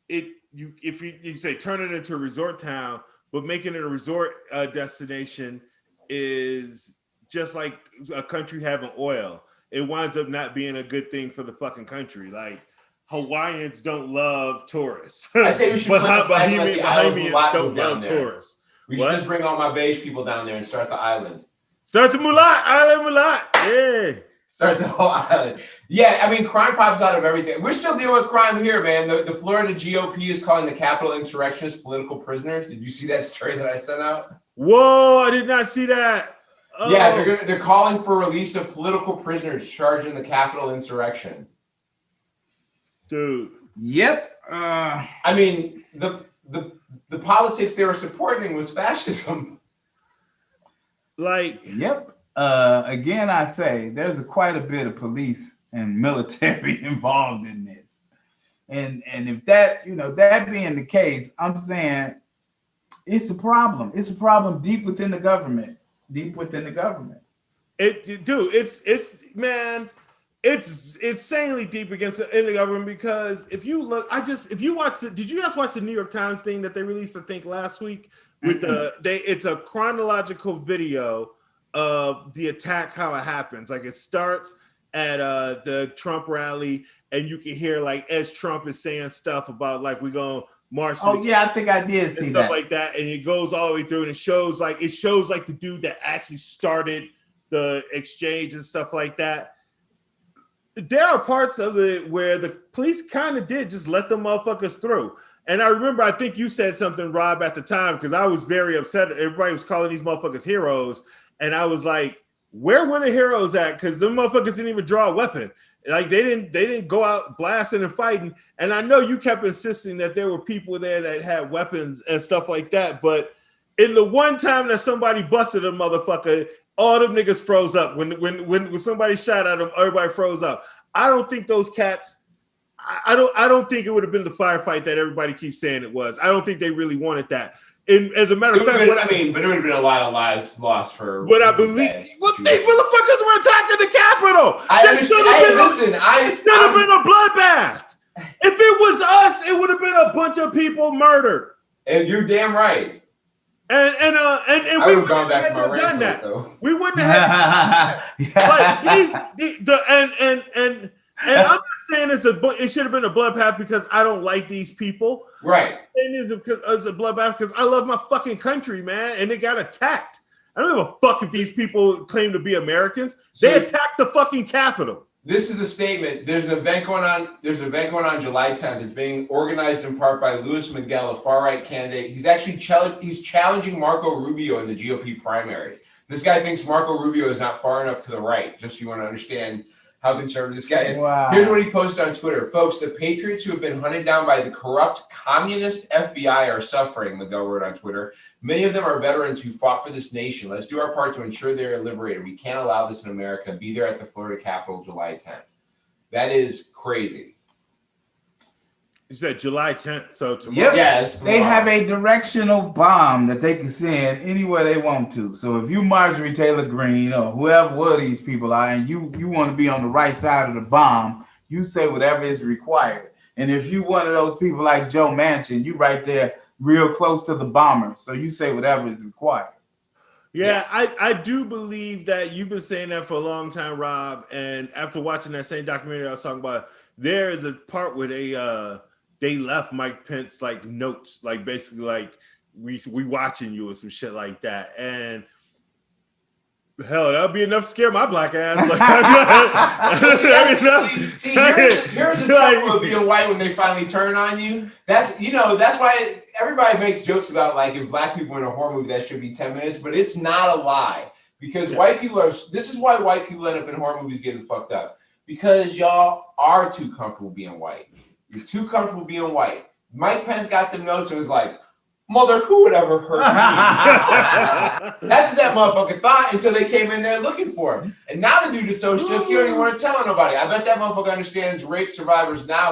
if you say turn it into a resort town, but making it a resort destination is just like a country having oil. It winds up not being a good thing for the fucking country. Like Hawaiians don't love tourists. I say we should Bahamians don't love tourists. We should just bring all my beige people down there and start the island. Start the Island Mulat. Yeah. Start the whole island. Yeah, I mean, crime pops out of everything. We're still dealing with crime here, man. The Florida GOP is calling the Capitol insurrectionists political prisoners. Did you see that story that I sent out? Whoa, I did not see that. Oh. Yeah, they're calling for release of political prisoners charged in the Capitol insurrection. Dude. Yep. I mean, the politics they were supporting was fascism. Yep. Again, I say there's quite a bit of police and military involved in this, and if that being the case, I'm saying it's a problem. It's a problem deep within the government. It's insanely deep in the government because if you watch did you guys watch the New York Times thing that they released I think last week with it's a chronological video of the attack, how it happens. Like it starts at the Trump rally and you can hear as Trump is saying stuff about we're gonna march. Oh yeah, I think I did see stuff like that, and it goes all the way through and it shows the dude that actually started the exchange and stuff like that. There are parts of it where the police kind of did just let the motherfuckers through. And I remember, I think you said something, Rob, at the time, because I was very upset. Everybody was calling these motherfuckers heroes. And I was like, where were the heroes at? Because them motherfuckers didn't even draw a weapon. They didn't go out blasting and fighting. And I know you kept insisting that there were people there that had weapons and stuff like that. But in the one time that somebody busted a motherfucker, all them niggas froze up. When somebody shot at them, everybody froze up. I don't think those cats. I don't think it would have been the firefight that everybody keeps saying it was. I don't think they really wanted that. And as a matter of fact, but it would have been a lot of lives lost for. But I believe these motherfuckers were attacking the Capitol. It should have been a bloodbath. If it was us, it would have been a bunch of people murdered. And you're damn right. And I would have gone back to my rant though. We wouldn't have and I'm not saying it should have been a bloodbath because I don't like these people. Right. It's a bloodbath because I love my fucking country, man, and they got attacked. I don't give a fuck if these people claim to be Americans. They attacked the fucking Capitol. This is the statement. There's an event going on July 10th. It's being organized in part by Luis Miguel, a far-right candidate. He's actually challenging Marco Rubio in the GOP primary. This guy thinks Marco Rubio is not far enough to the right, just so you want to understand how conservative this guy is. Wow. Here's what he posted on Twitter. Folks, the patriots who have been hunted down by the corrupt communist FBI are suffering, Miguel wrote on Twitter. Many of them are veterans who fought for this nation. Let's do our part to ensure they are liberated. We can't allow this in America. Be there at the Florida Capitol July 10th. That is crazy. You said July 10th, so tomorrow. Yep. Yes, They have a directional bomb that they can send anywhere they want to. So if you Marjorie Taylor Greene or whoever these people are, and you want to be on the right side of the bomb, you say whatever is required. And if you one of those people like Joe Manchin, you right there real close to the bomber. So you say whatever is required. Yeah, I do believe that you've been saying that for a long time, Rob. And after watching that same documentary I was talking about, there is a part where they left Mike Pence like notes, like basically like we watching you or some shit like that. And hell, that'll be enough to scare my black ass. See, here's the trouble with being white when they finally turn on you. That's why everybody makes jokes about like if black people are in a horror movie that should be 10 minutes, but it's not a lie because white people are. This is why white people end up in horror movies getting fucked up because y'all are too comfortable being white. You're too comfortable being white. Mike Pence got them notes and was like, mother, who would ever hurt me? That's what that motherfucker thought until they came in there looking for him. And now the dude is so shook, he don't even want to tell nobody. I bet that motherfucker understands rape survivors now.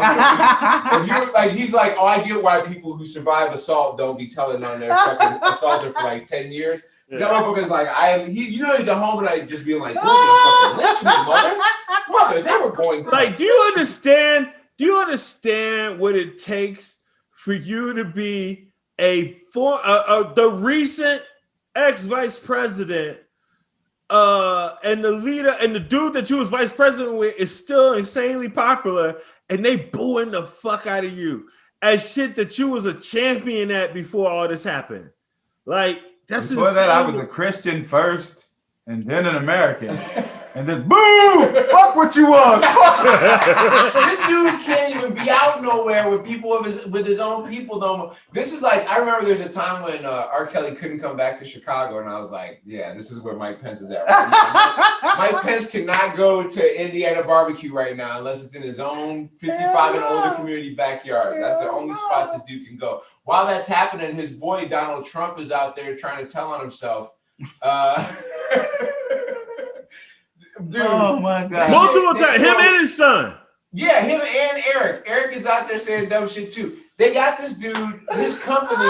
If you're like, he's like, oh, I get why people who survive assault don't be telling on their fucking assaulter for like 10 years. Yeah. That motherfucker's like, he's at home and I just being like, fucking lynch me, mother, they were going to. Like, do you understand what it takes for you to be the recent ex-vice president and the leader and the dude that you was vice president with is still insanely popular and they booing the fuck out of you as shit that you was a champion at before all this happened? Like, that's before insane. That I was a Christian first and then an American. And then, boo! Fuck what you was. This dude can't even be out nowhere with people with his own people. Though this is like, I remember there's a time when R. Kelly couldn't come back to Chicago, and I was like, yeah, this is where Mike Pence is at. Right now. Mike Pence cannot go to Indiana barbecue right now unless it's in his own 55 and older community backyard. That's the only spot this dude can go. While that's happening, his boy Donald Trump is out there trying to tell on himself. Dude, oh my God! Multiple times, him and his son. Yeah, him and Eric. Eric is out there saying dumb shit too. They got this dude. His company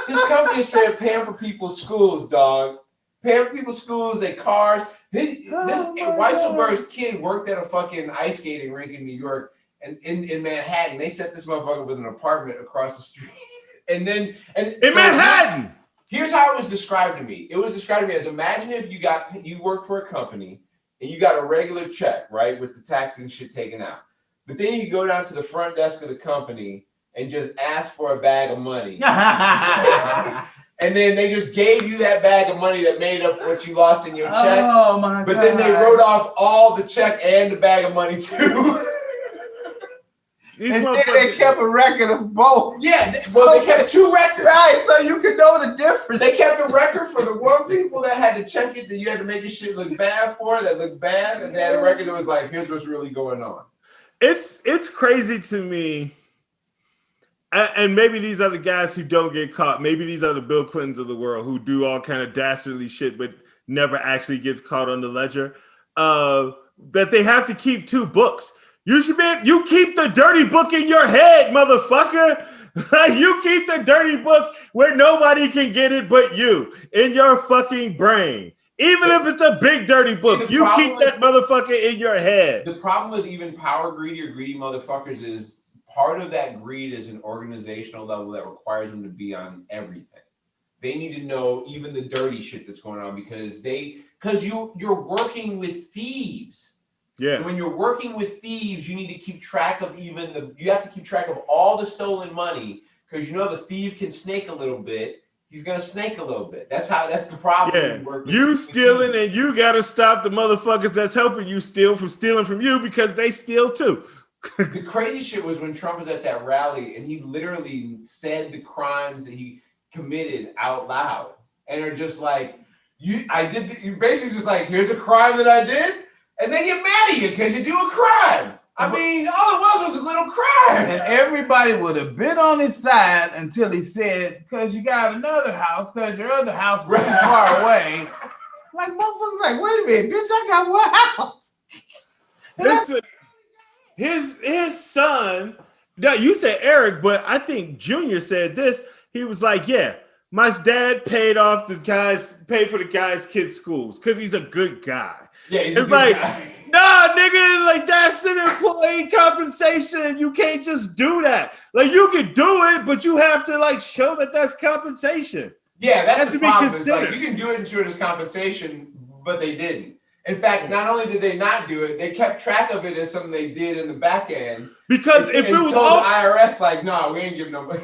is straight up paying for people's schools, dog. Paying for people's schools, their cars. This Weisselberg's kid worked at a fucking ice skating rink in New York and in Manhattan. They set this motherfucker with an apartment across the street, in Manhattan. Here's how it was described to me. It was described to me as imagine if you work for a company. And you got a regular check, right, with the tax and shit taken out. But then you go down to the front desk of the company and just ask for a bag of money. And then they just gave you that bag of money that made up for what you lost in your check. Oh, my God. But then they wrote off all the check and the bag of money, too. And then they kept a record of both. Yeah, they kept 2 records. Right, so you could know the difference. They kept a record for the one people that had to check it, that you had to make your shit look bad for, that looked bad, and they had a record that was like, here's what's really going on. It's crazy to me, and maybe these are the guys who don't get caught. Maybe these are the Bill Clintons of the world who do all kind of dastardly shit, but never actually gets caught on the ledger. That they have to keep 2 books. You keep the dirty book in your head, motherfucker. You keep the dirty book where nobody can get it but you, in your fucking brain. Even if it's a big dirty book, you keep that motherfucker in your head. The problem with even power greedy or greedy motherfuckers is part of that greed is an organizational level that requires them to be on everything. They need to know even the dirty shit that's going on because you're working with thieves. Yeah. And when you're working with thieves, you need to keep track of you have to keep track of all the stolen money because if a thief can snake a little bit, he's gonna snake a little bit. That's the problem. Yeah. You stealing and you gotta stop the motherfuckers that's helping you steal from stealing from you because they steal too. The crazy shit was when Trump was at that rally and he literally said the crimes that he committed out loud. And they're just like, you basically just like, here's a crime that I did. And they get mad at you because you do a crime. I mean, all it was a little crime. And everybody would have been on his side until he said, because you got another house, because your other house is too far away. Like, motherfuckers like, wait a minute, bitch, I got one house. Listen, his son No, you said Eric, but I think Junior said this. He was like, "Yeah, my dad paid for the guy's kids' schools because he's a good guy." Yeah, he's it's a good like, guy. nah, nigga, like that's an employee compensation. You can't just do that. Like you can do it, but you have to like show that that's compensation. Yeah, that's Has the to be problem. Is like considered. you can do it and show it as compensation, but they didn't. In fact, not only did they not do it, they kept track of it as something they did in the back end. Because if it was told all the IRS, like, no, we ain't giving no money.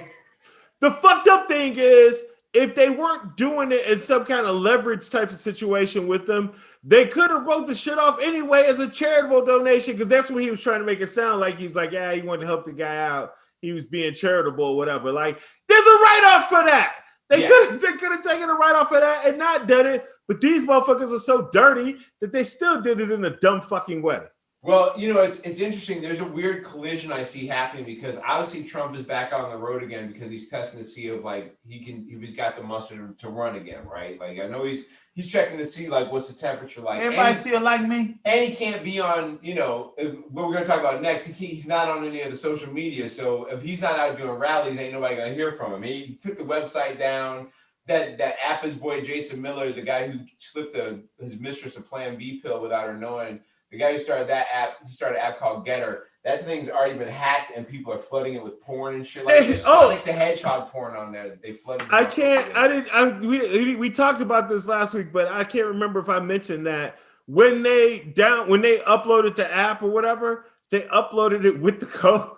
the fucked up thing is, if they weren't doing it in some kind of leverage type of situation with them, they could have wrote the shit off anyway as a charitable donation, because that's what he was trying to make it sound like. He was like, yeah, he wanted to help the guy out. He was being charitable or whatever. Like, there's a write-off for that. They could have taken a write-off for that and not done it. But these motherfuckers are so dirty that they still did it in a dumb fucking way. Well, you know, it's interesting. There's a weird collision I see happening because obviously Trump is back on the road again because he's testing to see if he's got the mustard to run again, right? Like I know he's checking to see like what's the temperature like. Everybody still like me, and he can't be on. You know what we're gonna talk about next. He's not on any of the social media, so if he's not out doing rallies, ain't nobody gonna hear from him. He took the website down. That app his boy Jason Miller, the guy who slipped his mistress a Plan B pill without her knowing. The guy who started that app, he started an app called Getter. That thing's already been hacked, and people are flooding it with porn and shit like that. Sonic the Hedgehog porn on there. They flooded. We talked about this last week, but I can't remember if I mentioned that when they uploaded the app or whatever, they uploaded it with the code.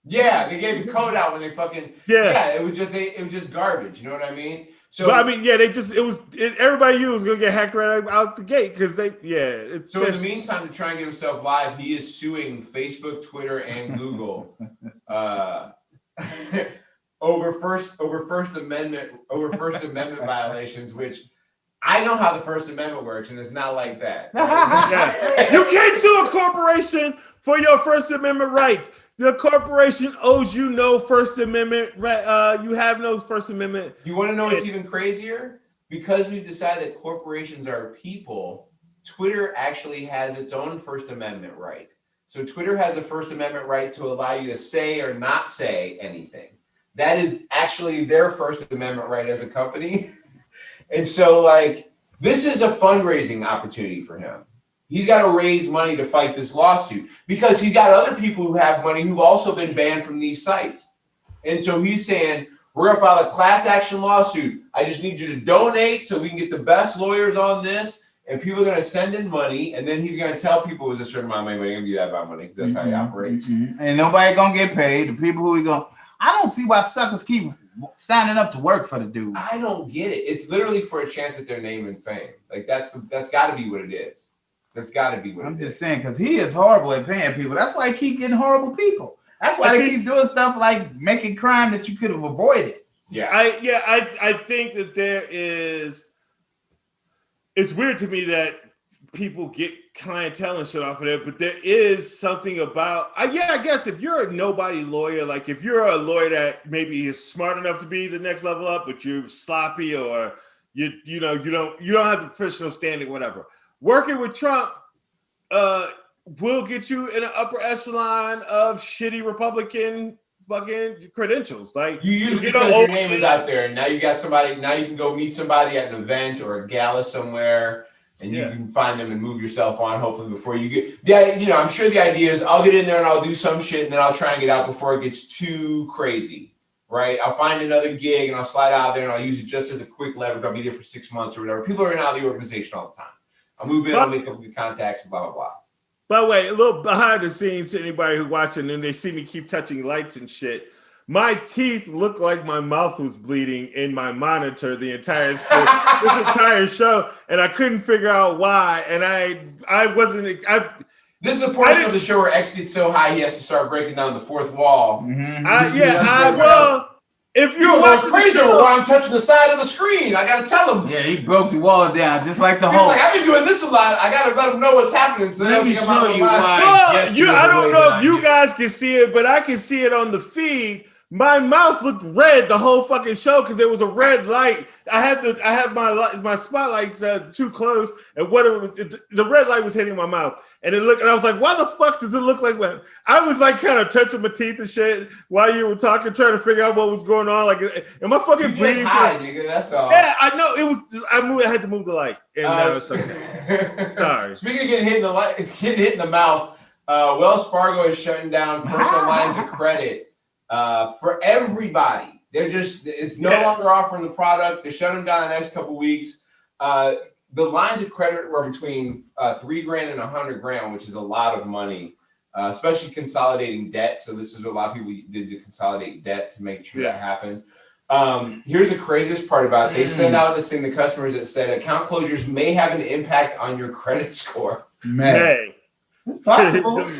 Yeah, they gave the code out when they fucking. Yeah, it was just garbage. You know what I mean? So but I mean, yeah, everybody knew it was gonna get hacked right out the gate because in the meantime, to try and get himself live, he is suing Facebook, Twitter, and Google over First Amendment violations. Which I know how the First Amendment works, and it's not like that. Yeah. You can't sue a corporation for your First Amendment rights. The corporation owes you no First Amendment right. You have no First Amendment. You want to know what's even crazier? Because we've decided that corporations are people, Twitter actually has its own First Amendment right. So Twitter has a First Amendment right to allow you to say or not say anything. That is actually their First Amendment right as a company. And so, like, this is a fundraising opportunity for him. He's got to raise money to fight this lawsuit because he's got other people who have money who've also been banned from these sites. And so he's saying, we're going to file a class action lawsuit. I just need you to donate so we can get the best lawyers on this. And people are going to send in money. And then he's going to tell people it was a certain amount of money, but going to be that amount of money because that's how he operates. And nobody going to get paid. The people who I don't see why suckers keep signing up to work for the dude. I don't get it. It's literally for a chance at their name and fame. Like that's got to be what it is. That's got to be what I'm just saying, because he is horrible at paying people. That's why he keep getting horrible people. That's why they keep doing stuff like making crime that you could have avoided. I think that there is. It's weird to me that people get clientele and shit off of it, but there is something about. I guess if you're a nobody lawyer, like if you're a lawyer that maybe is smart enough to be the next level up, but you're sloppy or you don't have the professional standing, whatever. Working with Trump will get you in an upper echelon of shitty Republican fucking credentials. Like you use because your name is out there, and now you got somebody. Now you can go meet somebody at an event or a gala somewhere, and you can find them and move yourself on. Hopefully, before you get. Yeah, I'm sure the idea is I'll get in there and I'll do some shit, and then I'll try and get out before it gets too crazy. Right? I'll find another gig and I'll slide out there and I'll use it just as a quick leverage. I'll be there for 6 months or whatever. People are in and out of the organization all the time. I'll move in, I'll make up good contacts, blah, blah, blah. By the way, a little behind the scenes to anybody who's watching and they see me keep touching lights and shit. My teeth look like my mouth was bleeding in my monitor the entire this entire show, and I couldn't figure out why. And I wasn't. This is the portion of the show where X gets so high he has to start breaking down the fourth wall. If you're going crazy while I'm touching the side of the screen, I gotta tell him. Yeah, he broke the wall down just like the Hulk. Like, I've been doing this a lot. I gotta let him know what's happening. So let me show you I why. don't know if you guys can see it, but I can see it on the feed. My mouth looked red the whole fucking show because there was a red light. I had my spotlights too close, and whatever the red light was hitting my mouth, and it looked. And I was like, "Why the fuck does it look like that?" I was like, kind of touching my teeth and shit while you were talking, trying to figure out what was going on. Like, am I fucking bleeding? High, nigga. That's all. Yeah, I know. It was. I had to move the light. And sorry. Speaking of getting hit in the light, it's getting hit in the mouth. Wells Fargo is shutting down personal lines of credit. For everybody, it's no longer offering the product. They're shutting down the next couple weeks. The lines of credit were between $3,000 and $100,000, which is a lot of money, especially consolidating debt. So this is what a lot of people did to consolidate debt to make sure that happened. Here's the craziest part about it. They send out this thing to customers that said account closures may have an impact on your credit score. Man, it's possible.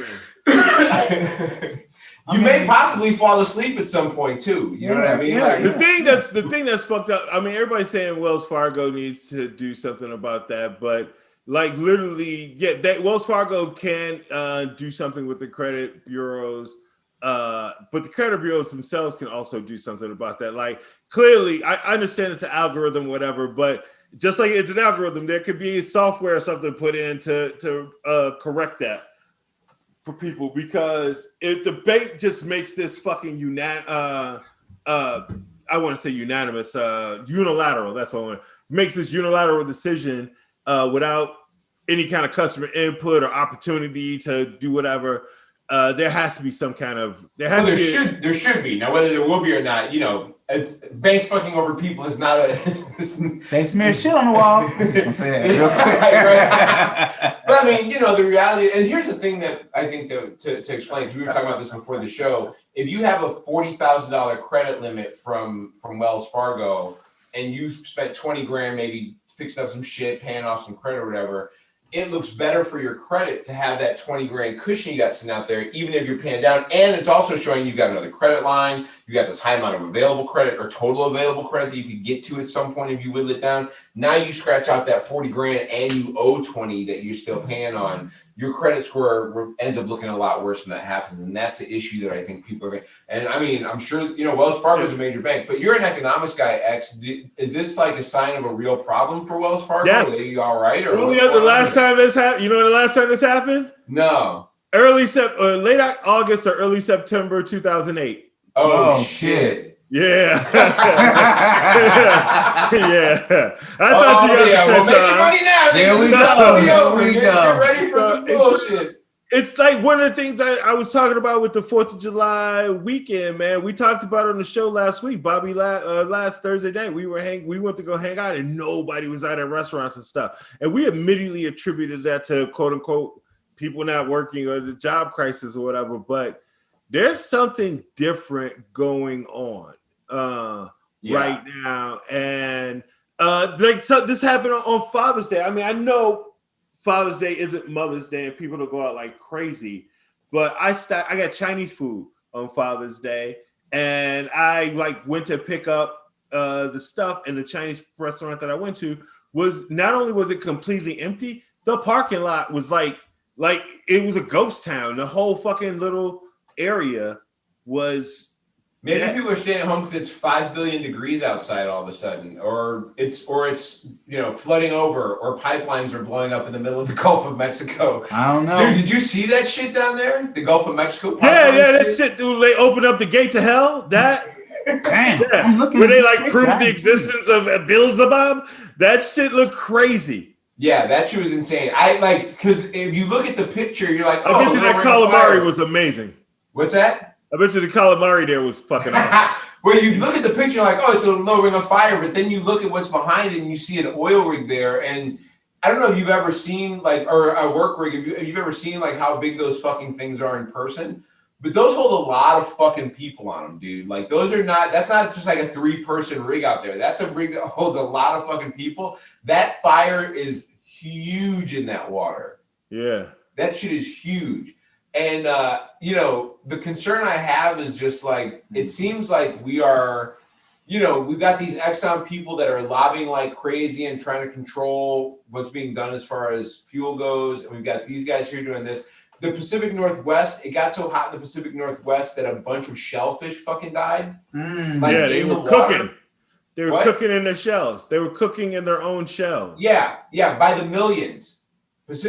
You may possibly fall asleep at some point too. You know what I mean? Yeah. Like, the thing that's fucked up. I mean, everybody's saying Wells Fargo needs to do something about that, but like literally, that Wells Fargo can do something with the credit bureaus, but the credit bureaus themselves can also do something about that. Like clearly, I understand it's an algorithm, whatever, but just like it's an algorithm, there could be software or something put in to correct that for people, because the bank just makes this fucking I want to say unanimous, unilateral. That's what I want. Makes this unilateral decision without any kind of customer input or opportunity to do whatever. There has to be some kind of there should be. Now whether there will be or not, you know, it's banks fucking over people is not a they smear shit on the wall. I'm saying that. But I mean, you know, the reality, and here's the thing that I think to explain, because we were talking about this before the show. If you have a $40,000 credit limit from Wells Fargo and you spent $20,000 maybe fixing up some shit, paying off some credit or whatever, it looks better for your credit to have that $20,000 cushion you got sitting out there, even if you're paying down. And it's also showing you got another credit line. You got this high amount of available credit or total available credit that you could get to at some point if you whittle it down. Now you scratch out that $40,000 and you owe $20,000 that you're still paying on. Your credit score ends up looking a lot worse when that happens. And that's the issue that I think people are. And I mean, I'm sure, you know, Wells Fargo is a major bank, but you're an economics guy, X. Is this like a sign of a real problem for Wells Fargo? Yes. Are they all right? Or the last time this happened, you know, the last time this happened? No. Late August or early September 2008. Oh shit. Yeah. Yeah. I thought you guys we're making money now. There we go. Get ready for some bullshit. It's like one of the things I was talking about with the 4th of July weekend, man. We talked about it on the show last week, Bobby. Last Thursday night, we went to go hang out, and nobody was out at restaurants and stuff. And we immediately attributed that to quote unquote people not working or the job crisis or whatever. But there's something different going on right now, and so this happened on Father's Day. I mean, I know Father's Day isn't Mother's Day, and people don't go out like crazy. But I got Chinese food on Father's Day, and I went to pick up the stuff. And the Chinese restaurant that I went to was not only was it completely empty, the parking lot was like it was a ghost town. The whole fucking little area was. Maybe people are staying at home because it's 5 billion degrees outside all of a sudden, or it's you know, flooding over, or pipelines are blowing up in the middle of the Gulf of Mexico. I don't know. Dude, did you see that shit down there? The Gulf of Mexico pipeline? Yeah, that shit, dude. They opened up the gate to hell. That damn. Yeah. I'm looking where they proved the existence of Beelzebub. That shit looked crazy. Yeah, that shit was insane. Because if you look at the picture, you're like, I bet you that calamari was amazing. What's that? I bet you the calamari there was fucking awesome. Well, you look at the picture like, oh, it's a low ring of fire, but then you look at what's behind it and you see an oil rig there. And I don't know if you've ever seen or a work rig, if you've ever seen how big those fucking things are in person, but those hold a lot of fucking people on them, dude. That's not just like a 3-person rig out there. That's a rig that holds a lot of fucking people. That fire is huge in that water. Yeah. That shit is huge. And, you know, the concern I have is just it seems like we are, you know, we've got these Exxon people that are lobbying like crazy and trying to control what's being done as far as fuel goes. And we've got these guys here doing this. the Pacific Northwest, it got so hot in the Pacific Northwest that a bunch of shellfish fucking died. Like Yeah, they in were the water. cooking. They were What? cooking in their shells. They were cooking in their own shells. Yeah, by the millions.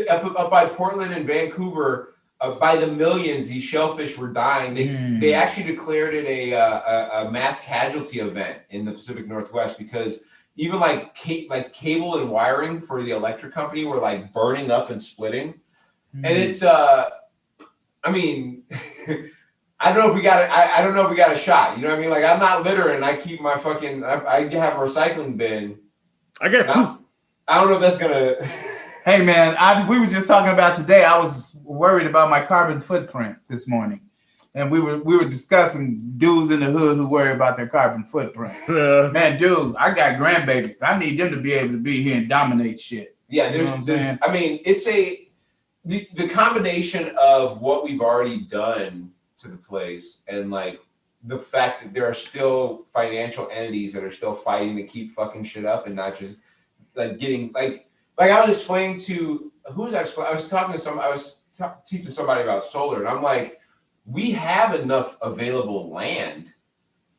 Up by Portland and Vancouver, by the millions, these shellfish were dying. They actually declared it a mass casualty event in the Pacific Northwest because even like cable and wiring for the electric company were like burning up and splitting. And it's I mean, I don't know if we got I don't know if we got a shot. You know what I mean? Like I'm not littering. I keep my fucking. I have a recycling bin. I got two. I don't know if that's gonna. Hey man, we were just talking about today. I was worried about my carbon footprint this morning, and we were discussing dudes in the hood who worry about their carbon footprint. Man, dude, I got grandbabies. I need them to be able to be here and dominate shit. Yeah, there's I mean, it's the combination of what we've already done to the place and like the fact that there are still financial entities that are still fighting to keep fucking shit up and not just like getting like I was explaining to I was talking to I was teaching somebody about solar and I'm like, we have enough available land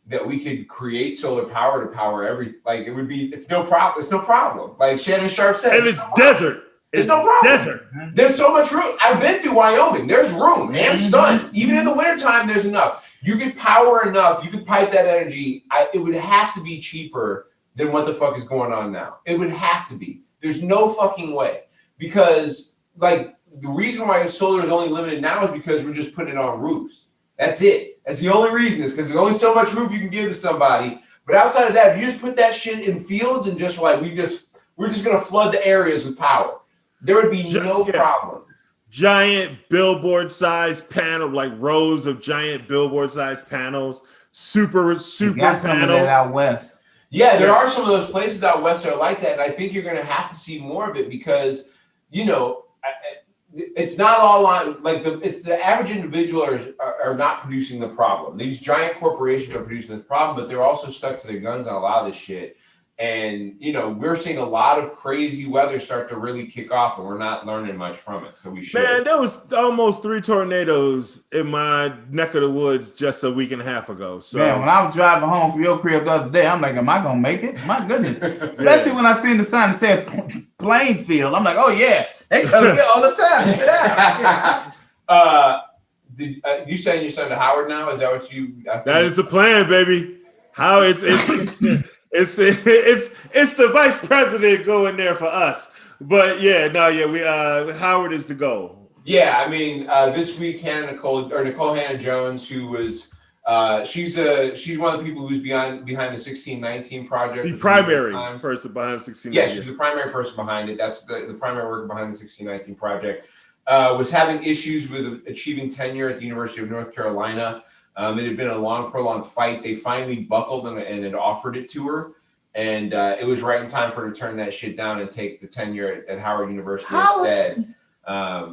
that we could create solar power to power every like it would be it's no problem. Like Shannon Sharp said, and it's desert. It's no problem. Desert. There's so much room. I've been through Wyoming. There's room and sun. Even in the wintertime, there's enough. You could power enough. You could pipe that energy. It would have to be cheaper than what the fuck is going on now. It would have to be. There's no fucking way. Because, like, the reason why solar is only limited now is because we're just putting it on roofs. That's it. That's the only reason is because there's only so much roof you can give to somebody. But outside of that, if you just put that shit in fields and just like, we're just going to flood the areas with power. There would be no problem. Giant billboard-sized panel, like rows of giant billboard-sized panels, super got some panels. of that out west. Yeah, there are some of those places out west that are like that, and I think you're going to have to see more of it because, you know, it's not all on like it's the average individual are not producing the problem. These giant corporations are producing the problem, but they're also stuck to their guns on a lot of this shit. And, you know, we're seeing a lot of crazy weather start to really kick off and we're not learning much from it. So we should. Man, there was almost 3 tornadoes in my neck of the woods just a week and a half ago. So man, when I was driving home from your crib the other day, I'm like, am I going to make it? My goodness. Especially when I seen the sign that said playing field. I'm like, oh, yeah. They come here all the time. Sit down. You sending your son to Howard now? Is that what you? That is the plan, baby. How it's the vice president going there for us. But we Howard is the goal. Yeah, I mean, this week Nicole Hannah Jones, who was she's one of the people who's behind the 1619 project. The primary person behind 1619. Yeah, she's the primary person behind it. That's the primary worker behind the 1619 project. Was having issues with achieving tenure at the University of North Carolina. It had been a long, prolonged fight. They finally buckled and had offered it to her. And it was right in time for her to turn that shit down and take the tenure at Howard University instead,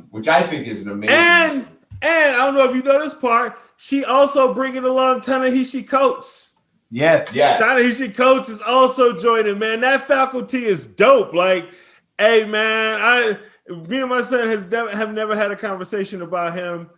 which I think is an amazing. And I don't know if you know this part, she also bringing along Ta-Nehisi Coates. Yes. Ta-Nehisi Coates is also joining, man. That faculty is dope. Like, hey, man, me and my son have never had a conversation about him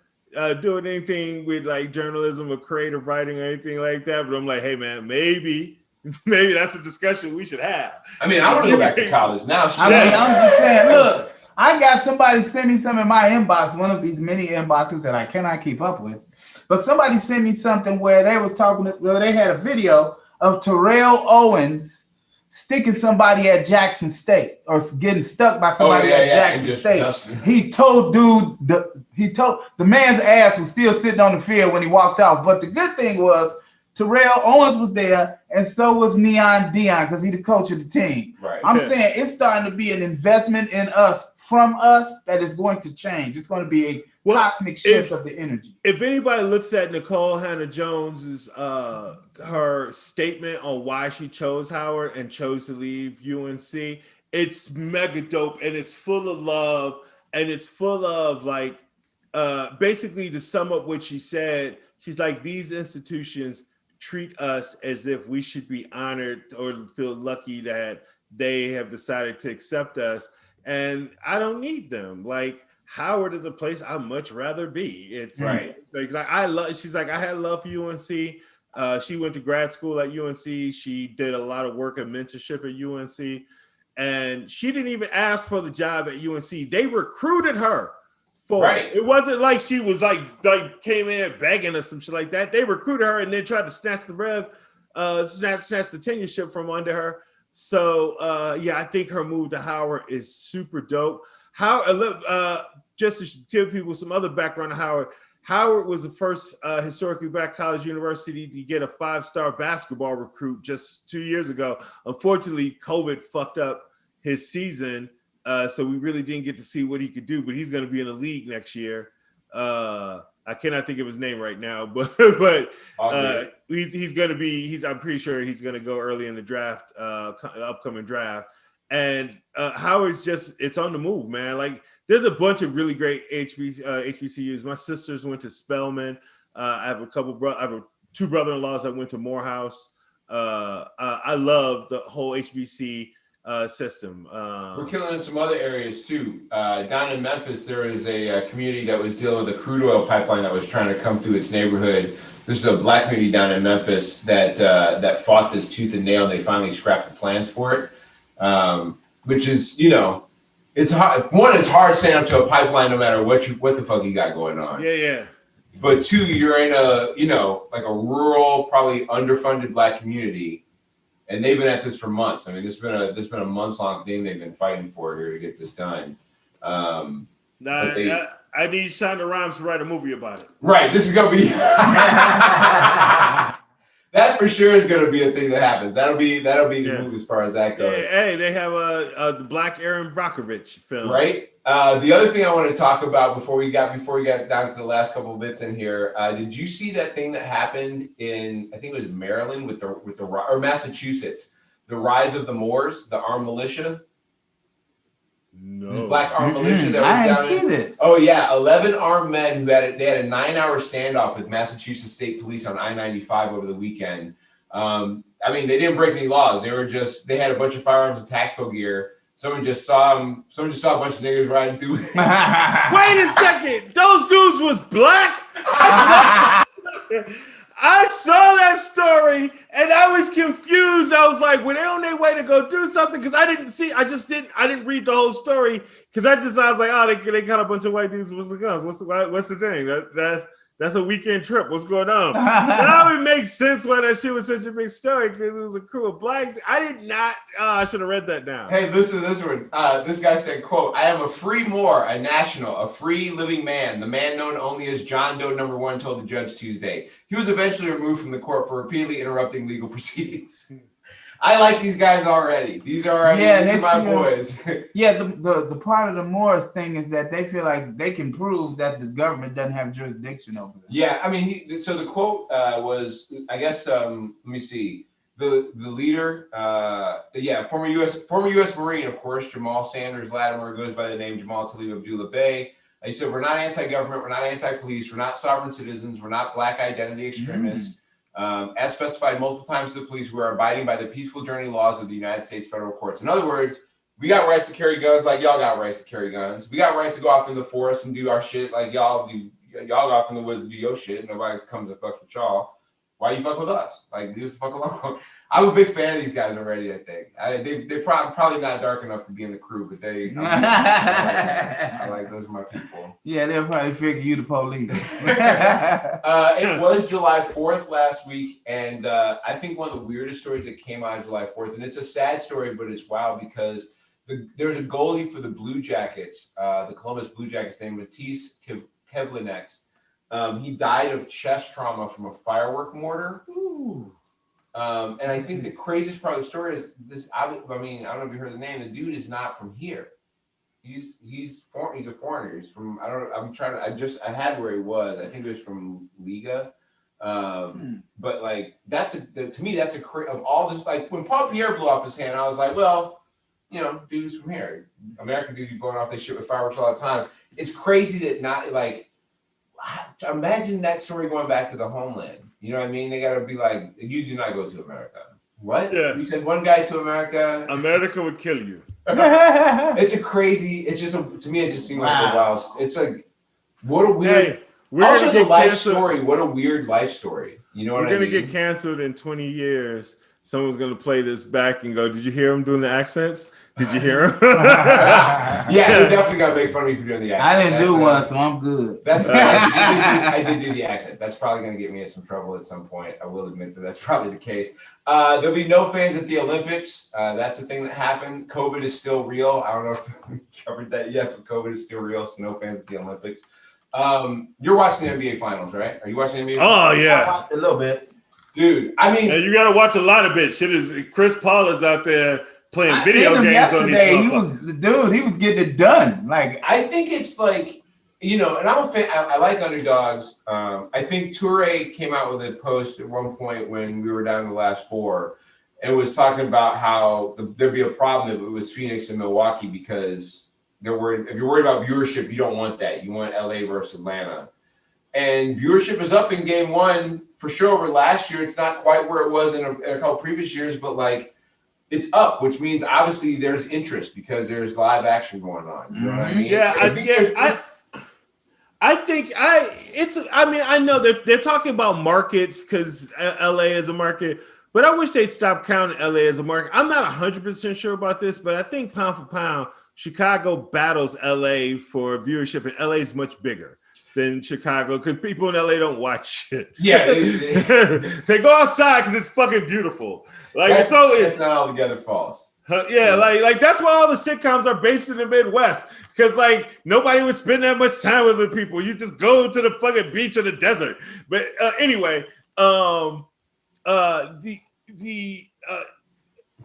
doing anything with like journalism or creative writing or anything like that. But I'm like, hey man, maybe that's a discussion we should have. I mean, I want to go back to college now. I'm just saying, look, I got somebody send me some in my inbox, one of these many inboxes that I cannot keep up with. But somebody sent me something where they had a video of Terrell Owens sticking somebody at Jackson State or getting stuck by somebody at Jackson State. He told the man's ass was still sitting on the field when he walked off. But the good thing was Terrell Owens was there, and so was Neon Dion because he's the coach of the team. Right. I'm saying it's starting to be an investment in us from us that is going to change. It's going to be a cosmic shift of the energy. If anybody looks at Nicole Hannah Jones's her statement on why she chose Howard and chose to leave UNC, it's mega dope and it's full of love and it's full of like basically to sum up what she said, she's like, these institutions treat us as if we should be honored or feel lucky that they have decided to accept us, and I don't need them. Like, Howard is a place I'd much rather be. It's Right. like I love. She's like, I had love for UNC. She went to grad school at UNC. She did a lot of work and mentorship at UNC, and she didn't even ask for the job at UNC. They recruited her for it. It wasn't like she was like came in begging or some shit like that. They recruited her and then tried to snatch the tenureship from under her. So yeah, I think her move to Howard is super dope. Just to give people some other background on Howard. Howard was the first historically black college university to get a 5-star basketball recruit just 2 years ago. Unfortunately, COVID fucked up his season, so we really didn't get to see what he could do. But he's going to be in the league next year. I cannot think of his name right now, but he's going to be. I'm pretty sure he's going to go early in the draft, upcoming draft. And Howard's it's on the move, man. Like, there's a bunch of really great HBCUs. My sisters went to Spelman. I have two brother-in-laws that went to Morehouse. I love the whole HBC system. We're killing in some other areas too. Down in Memphis, there is a community that was dealing with a crude oil pipeline that was trying to come through its neighborhood. This is a black community down in Memphis that fought this tooth and nail, and they finally scrapped the plans for it. Which is, it's hard. One, it's hard setting up to a pipeline no matter what the fuck you got going on. Yeah. But two, you're in a like a rural, probably underfunded black community, and they've been at this for months. I mean, this has been a months long thing they've been fighting for here to get this done. I need Shonda Rhimes to write a movie about it. Right, this is gonna be. That for sure is going to be a thing that happens. That'll be the move as far as that goes. Hey, they have the Black Aaron Brockovich film, right? The other thing I want to talk about before we got down to the last couple of bits in here, did you see that thing that happened in, I think it was Maryland or Massachusetts, the rise of the Moors, the armed militia? No. Black armed militia that was I down didn't see this. Oh yeah, 11 armed men who they had a 9-hour standoff with Massachusetts State Police on I-95 over the weekend. I mean, they didn't break any laws. They had a bunch of firearms and tactical gear. Someone just saw a bunch of niggas riding through. Wait a second, those dudes was black. I saw that story and I was confused. I was like, were they on their way to go do something? Because I didn't read the whole story because I was like, oh, they caught a bunch of white dudes with the guns. What's the thing? That's a weekend trip. What's going on? Now it makes sense why that shit was such a big story because it was a crew of black. I did not. I should have read that down. Hey, listen to this one. This guy said, quote, "I am a free Moor, a national, a free living man. The man known only as John Doe No. 1 told the judge Tuesday. He was eventually removed from the court for repeatedly interrupting legal proceedings." I like these guys already. These are my boys. Yeah, the part of the Morris thing is that they feel like they can prove that the government doesn't have jurisdiction over them. Yeah, I mean, so the quote was, I guess, let me see, the leader, former U.S. Marine, of course, Jamal Sanders Latimer, goes by the name Jamal Talib Abdullah Bey. He said, "We're not anti-government, we're not anti-police, we're not sovereign citizens, we're not black identity extremists. As specified multiple times to the police, we are abiding by the peaceful journey laws of the United States federal courts." In other words, we got rights to carry guns like y'all got rights to carry guns. We got rights to go off in the forest and do our shit like y'all do. Y'all go off in the woods and do your shit. Nobody comes and fucks with y'all. Why you fuck with us? Like, leave us the fuck alone. I'm a big fan of these guys already, I think. They're probably not dark enough to be in the crew, but I like those are my people. Yeah, they'll probably figure you the police. It was July 4th last week, and I think one of the weirdest stories that came out of July 4th, and it's a sad story, but it's wild because there's a goalie for the Blue Jackets, the Columbus Blue Jackets named Matisse Kevlinex. He died of chest trauma from a firework mortar. And I think the craziest part of the story is this. I mean, I don't know if you heard the name. The dude is not from here. He's a foreigner. He's from, I had where he was. I think it was from Liga. But like, to me, that's of all this, like when Paul Pierre blew off his hand, I was like, well, dudes from here, American dudes be blowing off this shit with fireworks all the time. It's crazy that not like, imagine that story going back to the homeland. You know what I mean? They got to be like, you do not go to America. What? Yeah. You said one guy to America. America would kill you. It's a crazy. It's just to me. It just seemed like a wild. It's like what a weird. Hey, we're also, gonna as a get life canceled. story. What a weird life story. You know what I mean? We're gonna get canceled in 20 years. Someone's gonna play this back and go, "Did you hear him doing the accents? Did you hear him?" Yeah, they're definitely gonna make fun of me for doing the accent. I didn't do one, so I'm good. That's I did do the accent. That's probably gonna get me in some trouble at some point. I will admit that that's probably the case. There'll be no fans at the Olympics. That's the thing that happened. COVID is still real. I don't know if we covered that yet, but COVID is still real, so no fans at the Olympics. You're watching the NBA Finals, right? Are you watching the NBA Finals? Oh yeah, I watched a little bit. Dude, I mean, and you gotta watch a lot of it. Shit is Chris Paul is out there playing I video seen him games on these yesterday. He was getting it done. Like I think it's like, you know, and I'm a fan. I like underdogs. I think Toure came out with a post at one point when we were down to the last four, and was talking about how there'd be a problem if it was Phoenix and Milwaukee because they're worried. If you're worried about viewership, you don't want that. You want LA versus Atlanta. And viewership is up in game one for sure over last year. It's not quite where it was in a couple previous years, but like it's up, which means obviously there's interest because there's live action going on. You know what I mean? Yeah, I know that they're talking about markets because LA is a market, but I wish they'd stop counting LA as a market. I'm not 100% sure about this, but I think pound for pound, Chicago battles LA for viewership, and LA is much bigger than Chicago because people in LA don't watch shit. Yeah, they go outside because it's fucking beautiful. Like it's it's not all together false. Yeah, like that's why all the sitcoms are based in the Midwest because like nobody would spend that much time with the people. You just go to the fucking beach or the desert. But anyway, the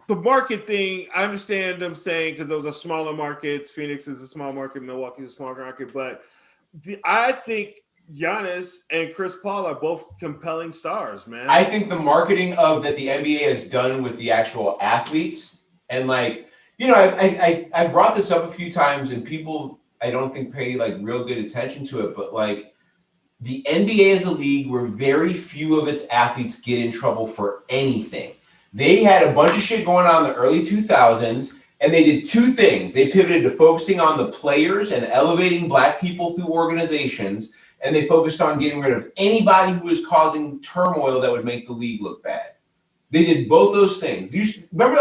market thing, I understand them saying because those are smaller markets. Phoenix is a small market, Milwaukee is a small market, but I think Giannis and Chris Paul are both compelling stars, man. I think the marketing of that the NBA has done with the actual athletes, and like, you know, I brought this up a few times, and people I don't think pay like real good attention to it, but like the NBA is a league where very few of its athletes get in trouble for anything. They had a bunch of shit going on in the early 2000s. And they did two things. They pivoted to focusing on the players and elevating Black people through organizations. And they focused on getting rid of anybody who was causing turmoil that would make the league look bad. They did both those things. Remember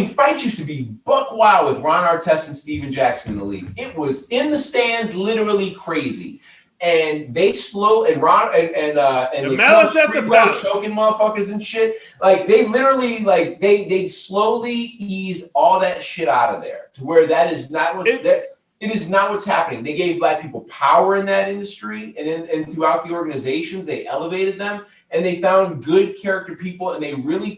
fights used to be buck wild with Ron Artest and Steven Jackson in the league. It was in the stands, literally crazy. And they and Ron and the Malice at the Palace choking motherfuckers and shit. Like they literally they slowly eased all that shit out of there to where that is not what's it is not what's happening. They gave Black people power in that industry and throughout the organizations. They elevated them and they found good character people and they really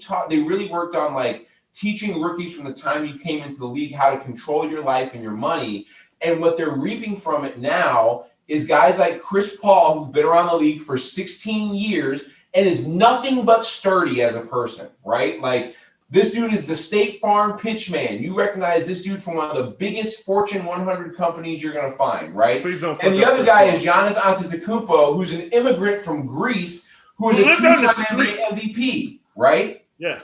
worked on like teaching rookies from the time you came into the league how to control your life and your money. And what they're reaping from it now is guys like Chris Paul, who's been around the league for 16 years and is nothing but sturdy as a person, right? Like, this dude is the State Farm pitchman. You recognize this dude from one of the biggest Fortune 100 companies you're going to find, right? And the other guy is Giannis Antetokounmpo, who's an immigrant from Greece, who is a two-time NBA MVP, right? Yeah.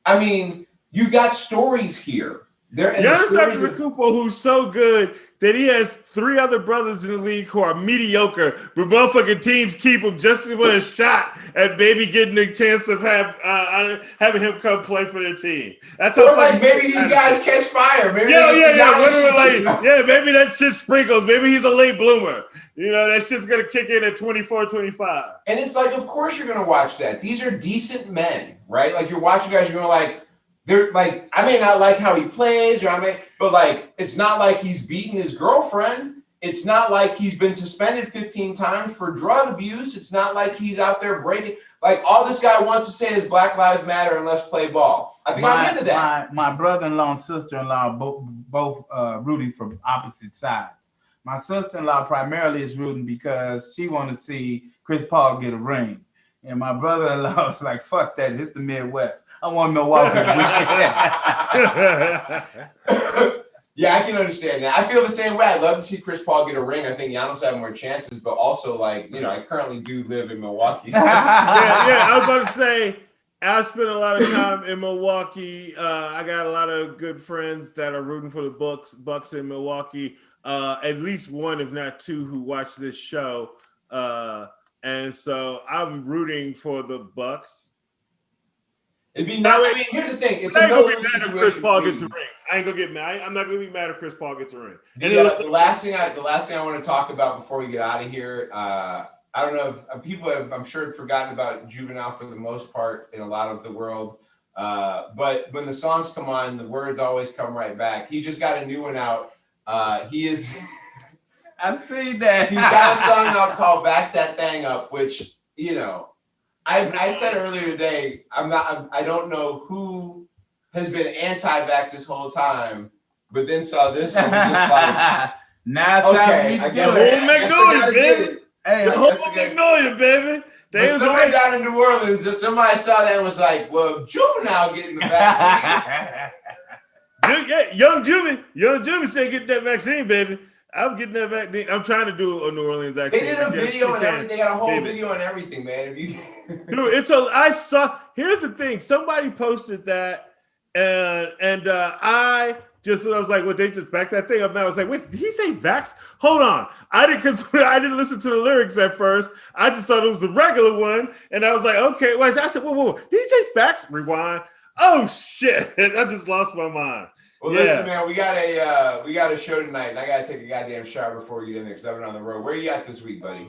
I mean, you got stories here. Giannis Antetokounmpo, who's so good that he has 3 other brothers in the league who are mediocre, but motherfucking teams keep him just with a shot at maybe getting a chance of having him come play for their team. That's how like maybe these guys catch fire. Maybe maybe that shit sprinkles. Maybe he's a late bloomer. You know, that shit's gonna kick in at 24, 25. And it's like, of course you're gonna watch that. These are decent men, right? Like you're watching guys, you're going like. They're like, I may not like how he plays, but like, it's not like he's beating his girlfriend. It's not like he's been suspended 15 times for drug abuse. It's not like he's out there breaking. Like, all this guy wants to say is Black Lives Matter and let's play ball. I think I'm into that. My brother-in-law and sister-in-law both rooting for opposite sides. My sister-in-law primarily is rooting because she want to see Chris Paul get a ring. And my brother-in-law is like, fuck that, it's the Midwest. I want Milwaukee to win. Yeah, I can understand that. I feel the same way. I'd love to see Chris Paul get a ring. I think Giannis have more chances, but also, like, you know, I currently do live in Milwaukee. So. Yeah, I was about to say, I spent a lot of time in Milwaukee. I got a lot of good friends that are rooting for the Bucks in Milwaukee. At least one, if not two, who watch this show. And so I'm rooting for the Bucks. It'd be not. I mean, here's the thing. It's a no-lose situation. Chris Paul gets a ring. I ain't gonna get mad. I'm not gonna be mad if Chris Paul gets a ring. And the last thing I want to talk about before we get out of here. I don't know if people have, I'm sure, forgotten about Juvenile for the most part in a lot of the world. But when the songs come on, the words always come right back. He just got a new one out. He is. I see that. He's got a song out called "Backs That Thing Up," which, you know, I said earlier today. I don't know who has been anti-vax this whole time, but then saw this and was just like, now okay, I guess the whole Magnolia, baby. Hey, the whole Magnolia, baby. But somebody down in New Orleans, somebody saw that and was like, well, if Juvenile getting the vaccine. Yeah, young Jimmy said get that vaccine, baby. I'm getting that vaccine. I'm trying to do a New Orleans accent. They did a video and everything. They got a whole video and everything, man. Dude, here's the thing. Somebody posted that and I was like, well, they just backed that thing up. And I was like, wait, did he say vax? Hold on. I didn't listen to the lyrics at first. I just thought it was the regular one. And I was like, okay. Well, I said, whoa. Did he say fax? Rewind. Oh shit. I just lost my mind. Well, listen, man, we got a show tonight, and I gotta take a goddamn shower before we get in there because I've been on the road. Where you at this week, buddy?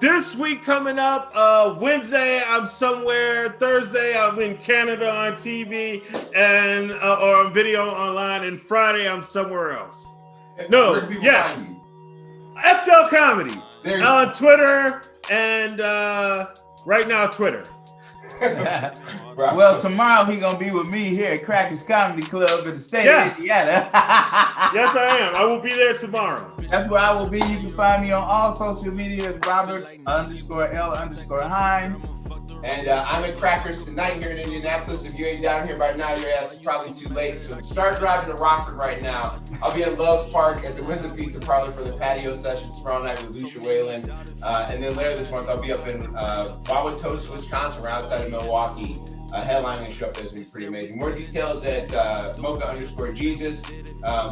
This week coming up, Wednesday I'm somewhere. Thursday I'm in Canada on TV and or on video online, and Friday I'm somewhere else. No, yeah, XL Comedy on Twitter and right now Twitter. Well, tomorrow he gonna be with me here at Crackers Comedy Club in the state of Indiana. Yes, I am. I will be there tomorrow. That's where I will be. You can find me on all social media as Robert_L_Hines. And I'm at Crackers tonight here in Indianapolis. If you ain't down here by now, your ass is probably too late. So start driving to Rockford right now. I'll be at Love's Park at the Windsor Pizza Parlor for the patio sessions tomorrow night with Lucia Whalen. And then later this month, I'll be up in Wauwatosa, Wisconsin, right outside of Milwaukee. Headlining a show up there is going to be pretty amazing. More details at Mocha_Jesus.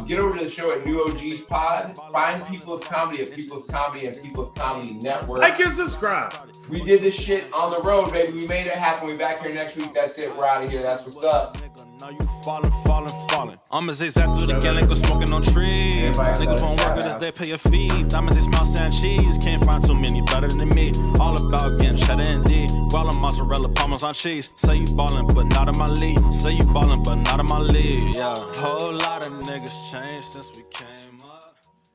Get over to the show at New OG's Pod. Find People of Comedy at People of Comedy and People of Comedy Network. Like and subscribe. We did this shit on the road, baby. We made it happen. We're back here next week. That's it. We're out of here. That's what's up. Now you falling. I'ma zigzag through the gang like we're smoking on trees. Niggas won't work unless they pay a fee. Diamonds, they smell sand cheese. Can't find too many better than me. All about getting cheddar indeed. Guala, mozzarella, palmas on cheese. Say you ballin', but not in my league. Say you ballin', but not in my league. Yeah, whole lot of